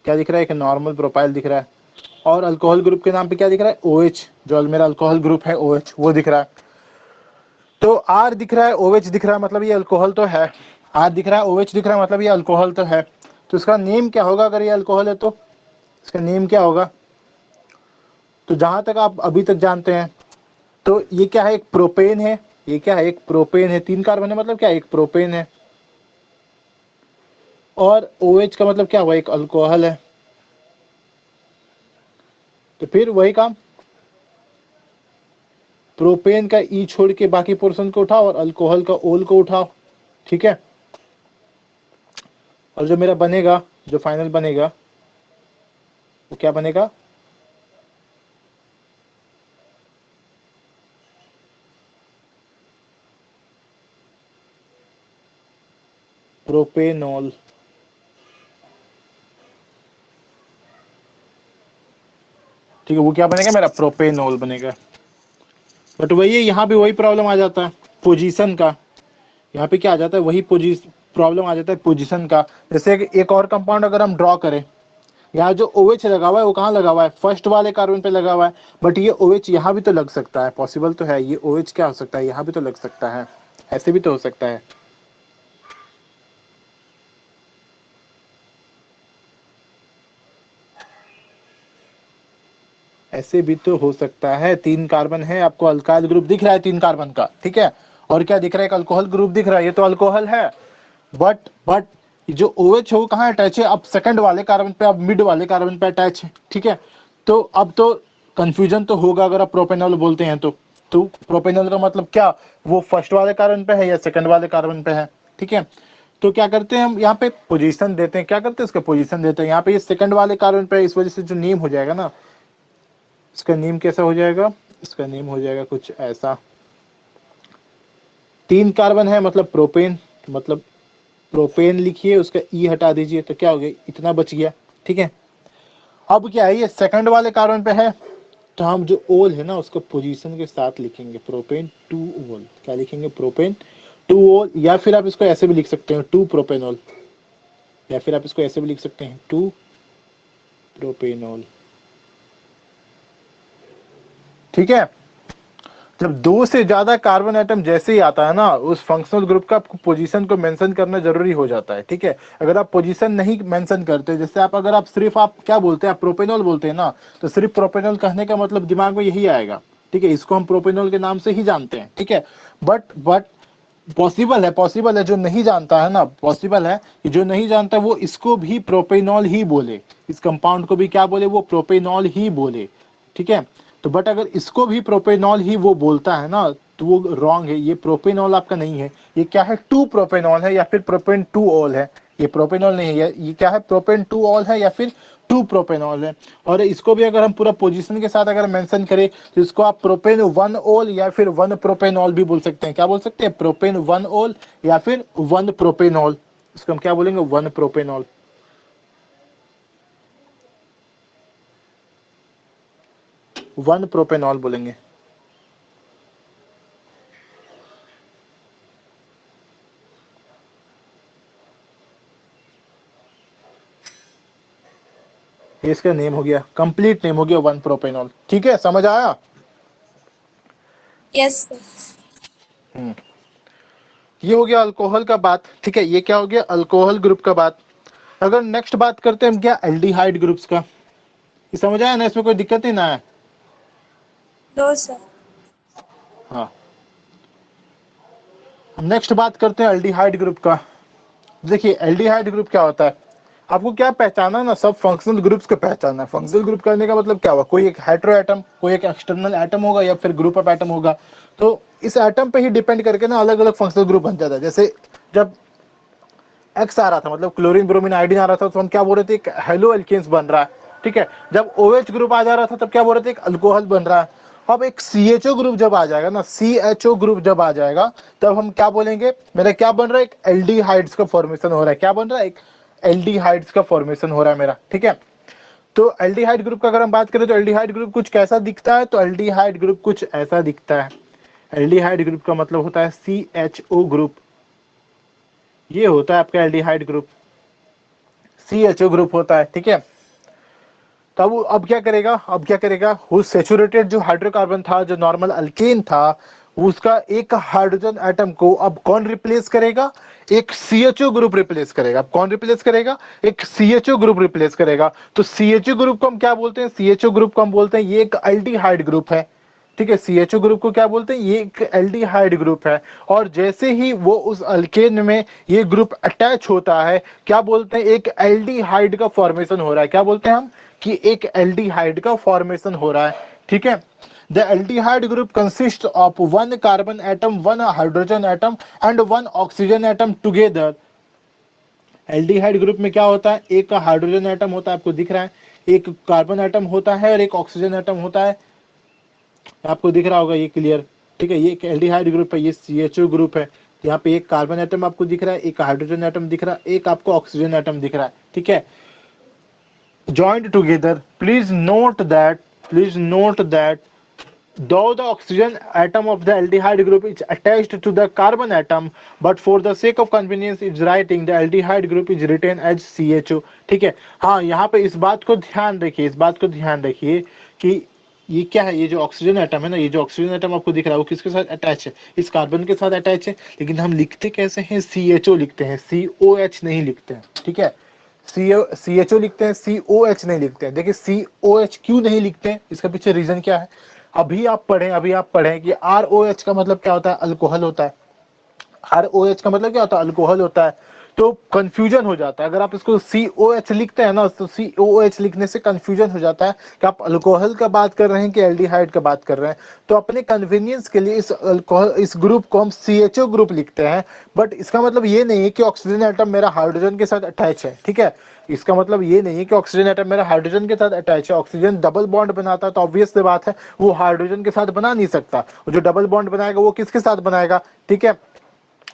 क्या दिख रहा है, एक नॉर्मल प्रोपाइल दिख रहा है। और अल्कोहल ग्रुप के नाम पे क्या दिख रहा है, OH, जो मेरा अल्कोहल ग्रुप है OH वो दिख रहा है। तो R दिख रहा है, OH दिख रहा है, मतलब ये अल्कोहल तो है। R दिख रहा है, OH दिख रहा है, मतलब ये अल्कोहल तो है। तो इसका नेम क्या होगा, अगर ये अल्कोहल है तो इसका नेम क्या होगा? तो जहां तक आप अभी तक जानते हैं, तो ये क्या है, एक प्रोपेन है। ये क्या है, एक प्रोपेन है। 3 कार्बन है, मतलब क्या, एक प्रोपेन है। और OH का मतलब क्या हुआ, एक अल्कोहल है। तो फिर वही काम, प्रोपेन का ई छोड़ के बाकी पोर्शन को उठाओ और अल्कोहल का ओल को उठाओ। ठीक है, और जो मेरा बनेगा, जो फाइनल बनेगा वो क्या बनेगा, प्रोपेनॉल। ठीक है, वो क्या बनेगा मेरा, प्रोपेनॉल बनेगा। बट वही है, यहाँ भी वही प्रॉब्लम आ जाता है पोजीशन का। यहाँ पे क्या आ जाता है, वही पोजीशन प्रॉब्लम आ जाता है पोजीशन का। जैसे एक और कंपाउंड अगर हम ड्रॉ करें, यहाँ जो OH लगा हुआ है वो कहाँ लगा हुआ है, फर्स्ट वाले कार्बन पे लगा हुआ है। बट ये OH यहाँ भी तो लग सकता है, पॉसिबल तो है। ये OH क्या हो सकता है, यहाँ भी तो लग सकता है, ऐसे भी तो हो सकता है। ऐसे भी तो हो सकता है। 3 कार्बन है, आपको अल्काइल ग्रुप दिख रहा है 3 कार्बन का। ठीक है, और क्या दिख रहा है, एक अल्कोहल ग्रुप दिख रहा है, ये तो अल्कोहल है। बट जो OH है वो कहाँ अटैच है, अब सेकंड वाले कार्बन पे, अब मिड वाले कार्बन पे अटैच है। ठीक है, तो अब तो कंफ्यूजन तो होगा अगर आप प्रोपेनॉल बोलते हैं तो प्रोपेनॉल का मतलब क्या, वो फर्स्ट वाले कार्बन पे है या सेकंड वाले कार्बन पे है। ठीक है, तो क्या करते हैं हम यहाँ पे पोजीशन देते हैं, क्या करते हैं इसका पोजीशन देते हैं। यहाँ पे ये सेकंड वाले कार्बन पे, इस वजह से जो नेम हो जाएगा ना, इसका नेम कैसा हो जाएगा, इसका नेम हो जाएगा कुछ ऐसा। 3 कार्बन है, मतलब प्रोपेन, मतलब प्रोपेन लिखिए, उसका ई हटा दीजिए, तो क्या हो गया, इतना बच गया। ठीक है, अब क्या है, ये सेकंड वाले कार्बन पे है, तो हम जो ओल है ना उसको पोजीशन के साथ लिखेंगे, प्रोपेन 2 ओल। क्या लिखेंगे, प्रोपेन 2 ओल। या फिर आप इसको ऐसे भी लिख सकते हैं, 2 प्रोपेनॉल। या फिर आप इसको ऐसे भी लिख सकते हैं, 2 प्रोपेनॉल। ठीक है, जब दो से ज्यादा कार्बन एटम जैसे ही आता है ना, उस फंक्शनल ग्रुप का आपको पोजीशन को मेंशन करना जरूरी हो जाता है, ठीक है। अगर आप पोजीशन नहीं मेंशन करते, जैसे आप अगर आप सिर्फ आप क्या बोलते हैं, आप प्रोपेनॉल बोलते हैं ना, तो सिर्फ प्रोपेनॉल कहने का मतलब दिमाग में यही आएगा, ठीक है, इसको हम प्रोपेनॉल के नाम से ही जानते हैं, ठीक है। बट पॉसिबल है जो नहीं जानता है ना, पॉसिबल है कि जो नहीं जानता वो इसको भी प्रोपेनॉल ही बोले, इस कंपाउंड को भी क्या बोले, वो प्रोपेनॉल ही बोले, ठीक है। तो बट अगर इसको भी प्रोपेनॉल ही वो बोलता है ना, तो वो रॉन्ग है, ये प्रोपेनॉल आपका नहीं है, ये क्या है, टू प्रोपेनॉल है या फिर प्रोपेन टू ऑल है, ये प्रोपेनॉल नहीं है, ये क्या है, प्रोपेन टू ऑल है या फिर टू प्रोपेनॉल है। और इसको भी अगर हम पूरा पोजीशन के साथ अगर मेंशन करें, तो इसको आप प्रोपेन वन ऑल या फिर वन प्रोपेनॉल भी बोल सकते हैं, क्या बोल सकते हैं, प्रोपेन वन ऑल या फिर वन प्रोपेनॉल, इसको हम क्या बोलेंगे, वन प्रोपेनॉल, वन प्रोपेनॉल बोलेंगे। ये इसका नेम हो गया, कंप्लीट नेम हो गया वन प्रोपेनॉल, ठीक है, समझ आया। Yes sir. ये हो गया अल्कोहल का बात, ठीक है, ये क्या हो गया, अल्कोहल ग्रुप का बात। अगर नेक्स्ट बात करते हैं हम क्या, एल्डिहाइड ग्रुप्स का, ये समझ आया ना, इसमें कोई दिक्कत ही ना है। No sir. हाँ, हम नेक्स्ट बात करते हैं एल्डिहाइड ग्रुप का। देखिए एल्डिहाइड ग्रुप क्या होता है, आपको क्या पहचाना ना, सब फंक्शनल ग्रुप्स को पहचाना है। फंक्शनल ग्रुप करने का मतलब क्या हुआ, कोई एक हेटेरो एटम, कोई एक एक्सटर्नल एटम होगा या फिर ग्रुप ऑफ एटम होगा, तो इस एटम पे ही डिपेंड करके ना अलग अलग फंक्शनल ग्रुप बन जाता है। जैसे जब एक्स आ रहा था, मतलब क्लोरीन ब्रोमीन आयोडीन आ रहा था, तो हम क्या बोल रहे थे, एक हेलो एल्केन्स बन रहा है, ठीक है। जब OH ग्रुप आ जा रहा था तब क्या बोल रहे थे, एक अल्कोहल बन रहा है। अब एक CHO ग्रुप जब आ जाएगा ना, CHO ग्रुप जब आ जाएगा, तब हम क्या बोलेंगे, मेरा क्या बन रहा है, एक एल्डिहाइड्स का फॉर्मेशन हो रहा है, क्या बन रहा है, एक एल्डिहाइड्स का फॉर्मेशन हो रहा है मेरा, ठीक है। तो एल्डिहाइड ग्रुप का अगर हम बात करें, तो एल्डिहाइड ग्रुप कुछ कैसा दिखता है, तो एल्डिहाइड ग्रुप कुछ ऐसा दिखता है। एल्डिहाइड ग्रुप का मतलब होता है CHO ग्रुप, ये होता है आपका एल्डिहाइड ग्रुप, CHO ग्रुप होता है, ठीक है। तब वो अब क्या करेगा, अब क्या करेगा, वो सेचुरेटेड जो हाइड्रोकार्बन था, जो नॉर्मल अल्केन था, उसका एक हाइड्रोजन एटम को अब कौन रिप्लेस करेगा, एक CHO ग्रुप रिप्लेस करेगा। अब कौन रिप्लेस करेगा, एक CHO ग्रुप रिप्लेस करेगा। तो CHO ग्रुप को हम क्या बोलते हैं, CHO ग्रुप को हम बोलते हैं ये एक एल्डिहाइड ग्रुप है, ठीक है। CHO ग्रुप को क्या बोलते हैं, ये एक एल्डिहाइड ग्रुप है। और जैसे ही वो उस अल्केन में ये ग्रुप अटैच होता है, क्या बोलते हैं, एक एल्डिहाइड का फॉर्मेशन हो रहा है, क्या बोलते हैं हम, कि एक एल्डिहाइड का फॉर्मेशन हो रहा है, ठीक है। The aldehyde group consist of one carbon atom, one hydrogen atom and one oxygen atom together. Aldehyde group में क्या होता है, एक हाइड्रोजन एटम होता है, आपको दिख रहा है, एक कार्बन एटम होता है और एक ऑक्सीजन एटम होता है, आपको दिख रहा होगा ये क्लियर, ठीक है। ये एक एल्डिहाइड ग्रुप है, ये CHO ग्रुप है। यहाँ पे एक कार्बन एटम आपको दिख रहा है, एक हाइड्रोजन एटम दिख रहा है, एक आपको ऑक्सीजन एटम दिख रहा है, ठीक है, joined together. Please note that though the oxygen atom of the aldehyde group is attached to the carbon atom, but for the sake of convenience is writing the aldehyde group is written as CHO, ठीक है। हाँ, यहाँ पे इस बात को ध्यान रखिए, इस बात को ध्यान रखिए कि ये क्या है, ये जो ऑक्सीजन एटम है ना, ये जो ऑक्सीजन एटम आपको दिख रहा है, वो किसके साथ अटैच है, इस कार्बन के साथ अटैच है। लेकिन हम लिखते कैसे हैं, CHO लिखते हैं, COH नहीं लिखते हैं, ठीक है। CHO लिखते हैं, COH नहीं लिखते हैं। देखिए COH क्यों नहीं लिखते हैं, इसका पीछे रीजन क्या है, अभी आप पढ़ें कि ROH का मतलब क्या होता है, अल्कोहल होता है। ROH का मतलब क्या होता है, अल्कोहल होता है। तो कंफ्यूजन हो जाता है, अगर आप इसको COH लिखते हैं ना, तो COH लिखने से कंफ्यूजन हो जाता है कि आप अल्कोहल का बात कर रहे हैं कि एल्डिहाइड का बात कर रहे हैं। तो अपने कन्वीनियंस के लिए इस अल्कोहल, इस ग्रुप को हम CHO ग्रुप लिखते हैं। बट इसका मतलब ये नहीं है कि ऑक्सीजन एटम मेरा हाइड्रोजन के साथ अटैच है, ठीक है। इसका मतलब ये नहीं है कि ऑक्सीजन एटम मेरा हाइड्रोजन के साथ अटैच है। ऑक्सीजन डबल बॉन्ड बनाता है, तो ऑब्वियस सी बात है वो हाइड्रोजन के साथ बना नहीं सकता। जो डबल बॉन्ड बनाएगा वो किसके साथ बनाएगा, ठीक है,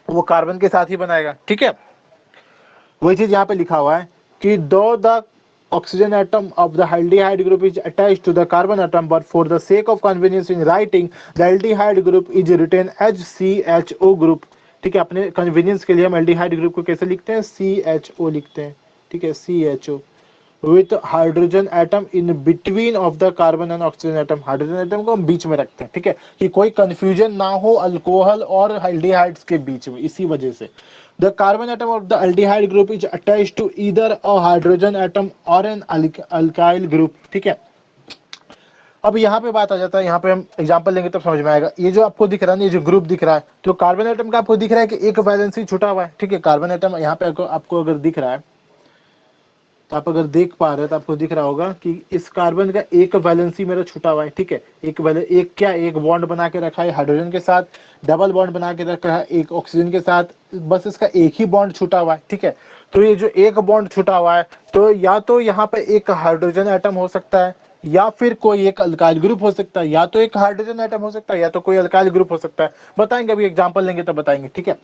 वो कार्बन के साथ ही बनाएगा, ठीक है। वही चीज यहाँ पे लिखा हुआ है कि दो the oxygen atom of the aldehyde group is attached to the carbon atom, but for the sake of convenience in writing the aldehyde group is written as CHO group, ठीक है। अपने कन्वीनियंस के लिए हम एल्डिहाइड ग्रुप को कैसे लिखते हैं, CHO लिखते हैं, ठीक है, CHO। With hydrogen atom in between of the carbon and oxygen atom. Hydrogen atom को हम बीच में रखते हैं, ठीक है, कि कोई कंफ्यूजन ना हो अल्कोहल और एल्डिहाइड्स के बीच में। इसी वजह से the carbon atom of the aldehyde group is attached to either a hydrogen atom और एन अल्काइल ग्रुप, ठीक है। अब यहाँ पे बात आ जाता है, यहाँ पे हम एग्जांपल लेंगे तब समझ में आएगा। ये जो आपको दिख रहा है, ये जो ग्रुप दिख रहा है, तो कार्बन एटम का आपको दिख रहा है कि एक वैलेंसी छुटा हुआ है, ठीक है। कार्बन एटम यहाँ पे आपको अगर दिख रहा है, तो आप अगर देख पा रहे हो तो आपको दिख रहा होगा कि इस कार्बन का एक वैलेंसी मेरा छुटा हुआ है, ठीक है। एक बॉन्ड बना के रखा है हाइड्रोजन के साथ, डबल बॉन्ड बना के रखा है एक ऑक्सीजन के साथ, बस इसका एक ही बॉन्ड छुटा हुआ है, ठीक है। तो ये जो एक बॉन्ड छुटा हुआ है, तो या तो यहाँ पे एक हाइड्रोजन एटम हो सकता है, या फिर कोई एक अल्काइल ग्रुप हो सकता है, या तो एक हाइड्रोजन एटम हो सकता है, या तो कोई अल्काइल ग्रुप हो सकता है। बताएंगे, अभी एग्जाम्पल लेंगे तब बताएंगे, ठीक है।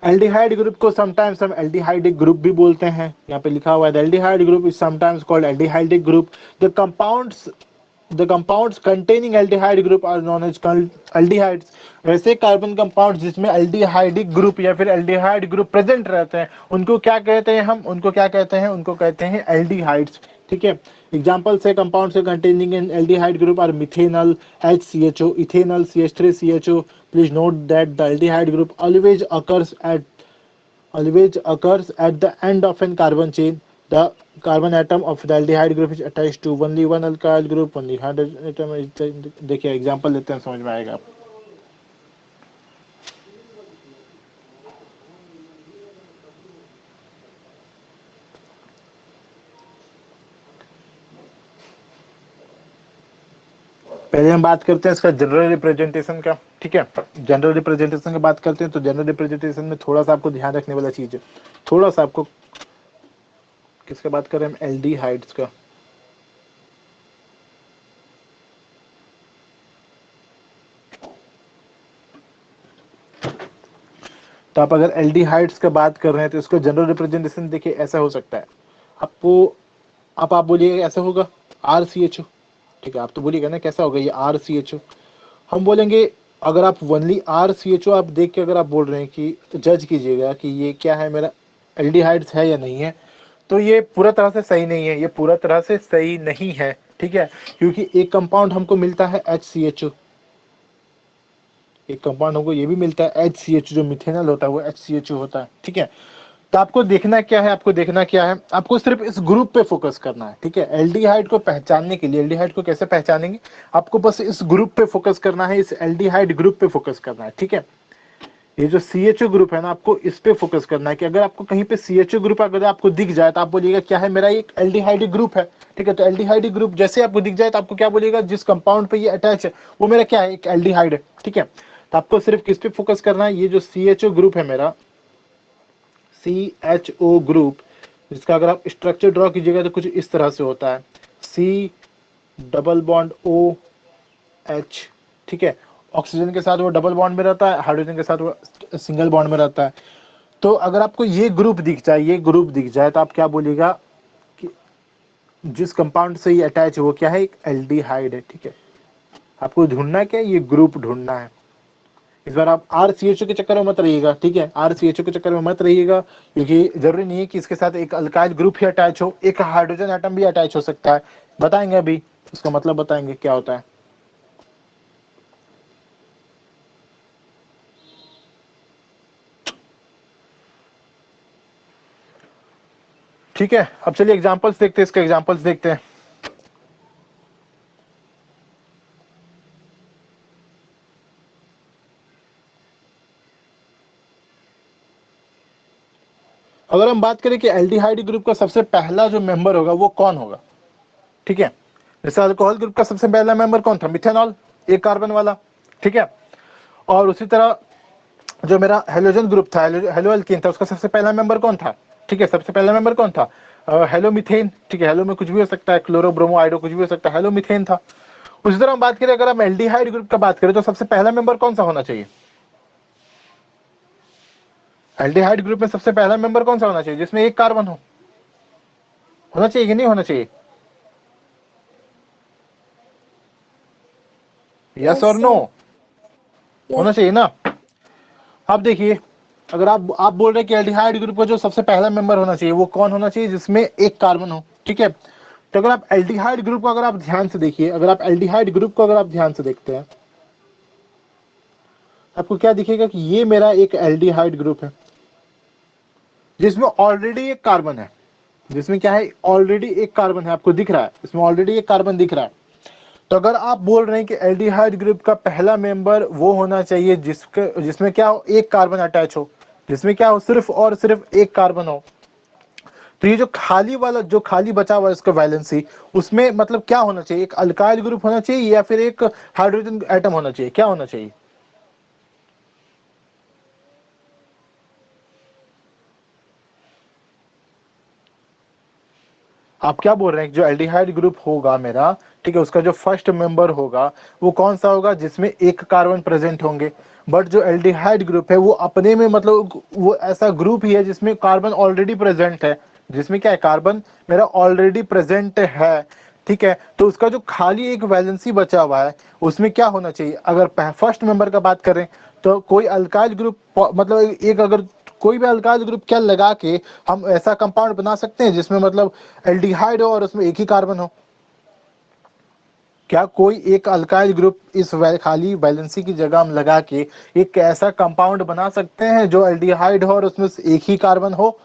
एल्डिहाइड ग्रुप को समटाइम्स हम एल्डिहाइडिक ग्रुप भी बोलते हैं। यहाँ पे लिखा हुआ है aldehyde group is sometimes called aldehydic group. The compounds containing aldehyde group are known as aldehydes. वैसे कार्बन कंपाउंड्स जिसमें एल्डिहाइडिक ग्रुप या फिर एल्डिहाइड ग्रुप प्रेजेंट रहते हैं, उनको क्या कहते हैं हम? उनको क्या कहते हैं? उनको कहते हैं एल्डिहाइड्स, ठीक है। एग्जाम्पल से कंपाउंड से containing an aldehyde group are methanal HCHO, ethanal CH3CHO. Please note that the aldehyde group always occurs at the end of an carbon chain. The carbon atom of the aldehyde group is attached to only one alkyl group, only hydrogen atom is देखिए example लेते हैं, समझ में आएगा आपको। पहले हम बात करते हैं इसका जनरल रिप्रेजेंटेशन का, ठीक है। जनरल रिप्रेजेंटेशन की बात करते हैं, तो जनरल रिप्रेजेंटेशन में थोड़ा सा आपको ध्यान रखने वाला चीज है, थोड़ा सा आपको। किसका बात करें हम? एल्डिहाइड्स का। तो आप अगर एल्डिहाइड्स का बात कर रहे हैं, तो इसको जनरल रिप्रेजेंटेशन देखिए ऐसा हो सकता है। आपको आप बोलिएगा ऐसा होगा RCHO, ठीक है। आप तो बोलिएगा ना कैसा होगा ये RCHO। हम बोलेंगे, अगर आप ओनली RCHO आप देख के अगर आप बोल रहे हैं कि जज कीजिएगा कि ये क्या है, मेरा एल्डिहाइड्स है या नहीं है, तो ये पूरा तरह से सही नहीं है, ये पूरा तरह से सही नहीं है, ठीक है। क्योंकि एक कंपाउंड हमको मिलता है HCHO, एक कंपाउंड हमको ये भी मिलता है HCHO, जो मिथेनल होता है वो HCHO होता है, ठीक है। तो आपको देखना क्या है? आपको देखना क्या है? आपको सिर्फ इस ग्रुप पे फोकस करना है, ठीक है। एल्डिहाइड को पहचानने के लिए, एल्डिहाइड को कैसे पहचानेंगे? आपको बस इस ग्रुप पे फोकस करना है, इस एल्डिहाइड ग्रुप पे फोकस करना है, ठीक है। ये जो CHO ग्रुप है ना, आपको इस पे फोकस करना है कि अगर आपको कहीं पे CHO ग्रुप अगर आपको दिख जाए, तो आप बोलिएगा क्या है? मेरा एक एल्डिहाइड ग्रुप है, ठीक है। तो एल्डिहाइड ग्रुप जैसे आपको दिख जाए, तो आपको क्या बोलिएगा? जिस कंपाउंड पे ये अटैच है वो मेरा क्या है? एक एल्डिहाइड है, ठीक है। तो आपको सिर्फ किस पे फोकस करना है? ये जो CHO ग्रुप है मेरा, CHO ग्रुप, जिसका अगर आप स्ट्रक्चर ड्रॉ कीजिएगा तो कुछ इस तरह से होता है, C डबल बॉन्ड OH, ठीक है। ऑक्सीजन के साथ वो डबल बॉन्ड में रहता है, हाइड्रोजन के साथ वो सिंगल बॉन्ड में रहता है। तो अगर आपको ये ग्रुप दिख जाए, ये ग्रुप दिख जाए, तो आप क्या बोलिएगा कि जिस कंपाउंड से ये अटैच है वो क्या है? एक एल्डिहाइड है, ठीक है। आपको ढूंढना क्या है? ये ग्रुप ढूंढना है। इस बार आप RCHO के चक्कर में मत रहिएगा, ठीक है। RCHO के चक्कर में मत रहिएगा, क्योंकि जरूरी नहीं है कि इसके साथ एक अल्काइल ग्रुप ही अटैच हो, एक हाइड्रोजन एटम भी अटैच हो सकता है। बताएंगे अभी, उसका मतलब बताएंगे क्या होता है, ठीक है। अब चलिए एग्जांपल्स देखते हैं, इसके एग्जांपल्स देखते हैं। अगर हम बात करें कि एल्डिहाइड ग्रुप का सबसे पहला जो मेंबर होगा वो कौन होगा, ठीक है। जैसे अल्कोहल ग्रुप का सबसे पहला मेंबर कौन था? मिथेनॉल, एक कार्बन वाला, ठीक है। और उसी तरह जो मेरा हेलोजन ग्रुप था, हेलो एल्कीन था, उसका सबसे पहला मेंबर कौन था? ठीक है, सबसे पहला मेंबर कौन था? हेलो मीथेन, ठीक है। हेलो में कुछ भी हो सकता है, क्लोरो ब्रोमो आइडो कुछ भी हो सकता है, हेलो मीथेन था। उसी तरह हम बात करें, अगर हम एल्डिहाइड ग्रुप का बात करें, तो सबसे पहला मेंबर कौन सा होना चाहिए? एल्डिहाइड ग्रुप में सबसे पहला मेंबर कौन सा होना चाहिए जिसमें एक कार्बन हो? होना चाहिए कि नहीं होना चाहिए? यस यस और नो? सर। होना यस। चाहिए ना। अब देखिए, अगर आप बोल रहे हैं कि एल्डिहाइड ग्रुप का जो सबसे पहला मेंबर होना चाहिए वो कौन होना चाहिए, जिसमें एक कार्बन हो, ठीक है। तो अगर आप एल्डिहाइड ग्रुप को अगर आप ध्यान से देखिए, अगर आप एल्डिहाइड ग्रुप को अगर आप ध्यान से देखते हैं, आपको क्या दिखेगा कि ये मेरा एक एल्डिहाइड ग्रुप है जिसमें ऑलरेडी एक कार्बन है, जिसमें क्या है, ऑलरेडी एक कार्बन है, आपको दिख रहा है, इसमें ऑलरेडी एक कार्बन दिख रहा है। तो अगर आप बोल रहे हैं कि एल्डिहाइड ग्रुप का पहला मेंबर वो होना चाहिए जिसमें क्या हो, एक कार्बन अटैच हो, जिसमें क्या हो, सिर्फ और सिर्फ एक कार्बन हो, तो ये जो खाली वाला, जो खाली बचा हुआ है इसका वैलेंसी, उसमें मतलब क्या होना चाहिए, एक अल्काइल ग्रुप होना चाहिए या फिर एक हाइड्रोजन एटम होना चाहिए, क्या होना चाहिए? आप क्या बोल रहे हैं, जो एल्डिहाइड ग्रुप होगा मेरा, ठीक है, उसका जो फर्स्ट मेंबर होगा वो कौन सा होगा, जिसमें एक कार्बन प्रेजेंट होंगे। बट जो एल्डिहाइड ग्रुप है वो अपने में मतलब वो ऐसा ग्रुप ही है जिसमें कार्बन ऑलरेडी प्रेजेंट है, जिसमें क्या है, कार्बन मेरा ऑलरेडी प्रेजेंट है, ठीक है। तो उसका जो खाली एक वैलेंसी बचा हुआ है उसमें क्या होना चाहिए, अगर फर्स्ट मेंबर का बात करें तो कोई अल्काइल ग्रुप, मतलब एक अगर कोई भी अल्काइल ग्रुप क्या लगा के हम ऐसा कंपाउंड बना सकते हैं जिसमें मतलब एल्डिहाइड हो और उसमें एक ही कार्बन हो? क्या कोई एक अल्काइल ग्रुप इस खाली वैलेंसी की जगह हम लगा के एक ऐसा कंपाउंड बना सकते हैं जो एल्डिहाइड हो और उसमें एक ही कार्बन हो?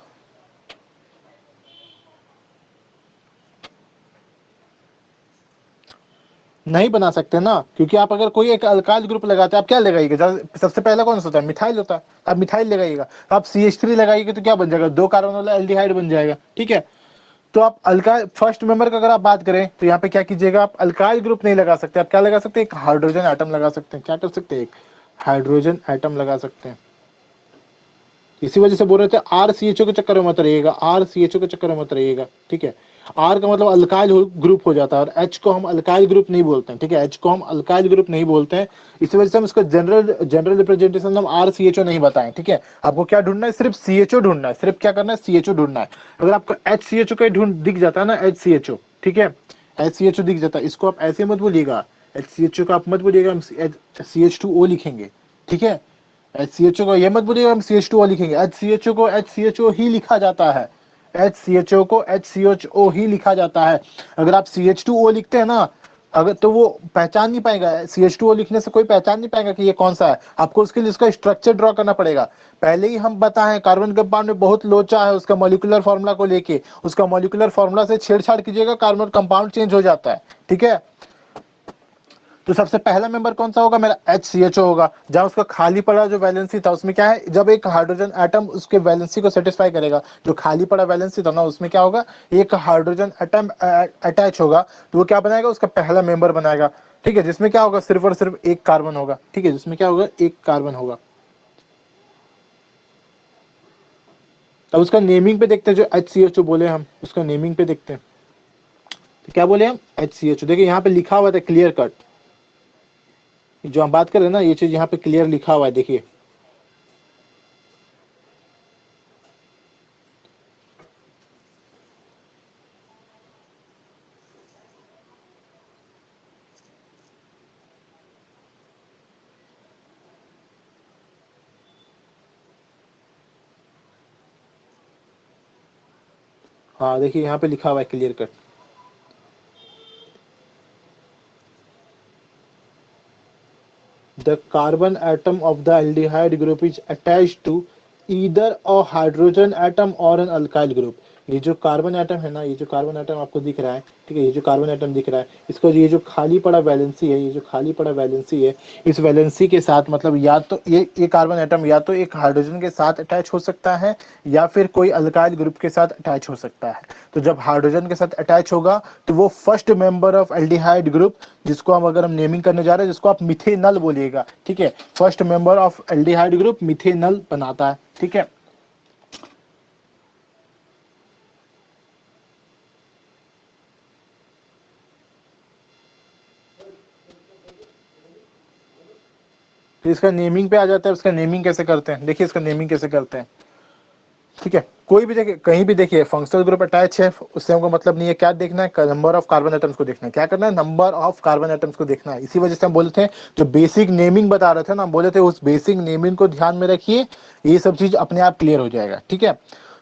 नहीं बना सकते ना, क्योंकि आप अगर कोई एक अल्काइल ग्रुप लगाते हैं, आप क्या लगाइएगा, सबसे पहला कौन सा होता है, मिथाइल होता है, आप मिथाइल लगाइएगा। आप CH3 लगाइएगा तो क्या बन जाएगा, दो कार्बन वाला एल्डिहाइड बन जाएगा, ठीक है। तो आप अल्काइल फर्स्ट मेंबर का अगर आप बात करें तो यहाँ पे क्या कीजिएगा, आप अल्काइल ग्रुप नहीं लगा सकते, आप क्या लगा सकते हैं, एक हाइड्रोजन एटम लगा सकते हैं, क्या कर सकते हैं, एक हाइड्रोजन एटम लगा सकते हैं। इसी वजह से बोल रहे थे RCHO के चक्कर में मत रहिएगा, RCHO के चक्कर में मत रहिएगा, ठीक है। आर का मतलब अल्काइल ग्रुप हो जाता है और एच को हम अल्काइल ग्रुप नहीं बोलते हैं, ठीक है, एच को हम अल्काइल ग्रुप नहीं बोलते हैं। इसी वजह से हम इसको जनरल रिप्रेजेंटेशन हम RCHO नहीं बताएं, ठीक है। आपको क्या ढूंढना है, सिर्फ CHO ढूंढना है, सिर्फ क्या करना है, CHO ढूंढना है। अगर आपको HCHO का ढूंढ दिख जाता है ना, HCHO, ठीक है, HCHO दिख जाता है, इसको आप ऐसे मत बोलिएगा, HCHO का आप मत बोलिएगा, हम CH2O लिखेंगे, ठीक है। HCHO को ये मत बोलिएगा हम CH2O लिखेंगे, HCHO को HCHO ही लिखा जाता है, HCHO को HCHO ही लिखा जाता है। अगर आप CH2O लिखते हैं ना, अगर तो वो पहचान नहीं पाएगा, CH2O लिखने से कोई पहचान नहीं पाएगा कि ये कौन सा है। आपको उसके लिए उसका स्ट्रक्चर ड्रॉ करना पड़ेगा। पहले ही हम बताएं कार्बन कंपाउंड में बहुत लोचा है उसका मॉलिक्यूलर फॉर्मूला को लेके, उसका मॉलिक्यूलर फॉर्मूला से छेड़छाड़ कीजिएगा कार्बन कंपाउंड चेंज हो जाता है, ठीक है। तो सबसे पहला मेंबर कौन सा होगा, मेरा HCHO होगा, जहां उसका खाली पड़ा जो वैलेंसी था उसमें क्या है, जब एक हाइड्रोजन एटम उसके वैलेंसी को सेटिस्फाई करेगा, जो खाली पड़ा वैलेंसी था ना उसमें क्या होगा, एक हाइड्रोजन एटम अटैच होगा, तो वो क्या बनाएगा, उसका पहला मेंबर बनाएगा, ठीक है, जिसमें क्या होगा, सिर्फ और सिर्फ एक कार्बन होगा, ठीक है, जिसमें क्या होगा, एक कार्बन होगा। अब उसका नेमिंग पे देखते हैं, जो HCHO बोले हम उसका नेमिंग पे देखते हैं, तो क्या बोले हम, HCHO, देखिए यहाँ पे लिखा हुआ था क्लियर कट, जो हम बात कर रहे हैं ना ये चीज यहाँ पे क्लियर लिखा हुआ है, देखिए। हाँ देखिए यहाँ पे लिखा हुआ है clear cut, the carbon atom of the aldehyde group is attached to either a hydrogen atom और एन अल्काइल ग्रुप। ये जो कार्बन एटम है ना, ये जो कार्बन एटम आपको दिख रहा है, ठीक है, ये जो कार्बन एटम दिख रहा है, इसको ये जो खाली पड़ा वैलेंसी है, ये जो खाली पड़ा वैलेंसी है, इस वैलेंसी के साथ मतलब या तो ये कार्बन एटम या तो एक हाइड्रोजन के साथ अटैच हो सकता है या फिर कोई अल्काइल ग्रुप के साथ अटैच हो सकता है। तो जब हाइड्रोजन के साथ अटैच होगा तो वो first member of aldehyde group, जिसको हम अगर हम नेमिंग करने जा रहे हैं, जिसको आप मिथेनल बोलिएगा, ठीक है, first member of aldehyde group methanal बनाता है, ठीक है। तो इसका नेमिंग पे आ जाता है, इसका नेमिंग कैसे करते हैं, देखिए इसका नेमिंग कैसे करते हैं। ठीक है, कोई भी जगह कहीं भी देखिए फंक्शनल ग्रुप अटैच है, उससे हमको मतलब नहीं है, क्या देखना है, नंबर ऑफ कार्बन एटम्स को देखना है, क्या करना है, नंबर ऑफ कार्बन एटम्स को देखना है। इसी वजह से हम बोले थे, जो बेसिक नेमिंग बता रहे थे ना, हम बोले थे उस बेसिक नेमिंग को ध्यान में रखिए, ये सब चीज अपने आप क्लियर हो जाएगा। ठीक है,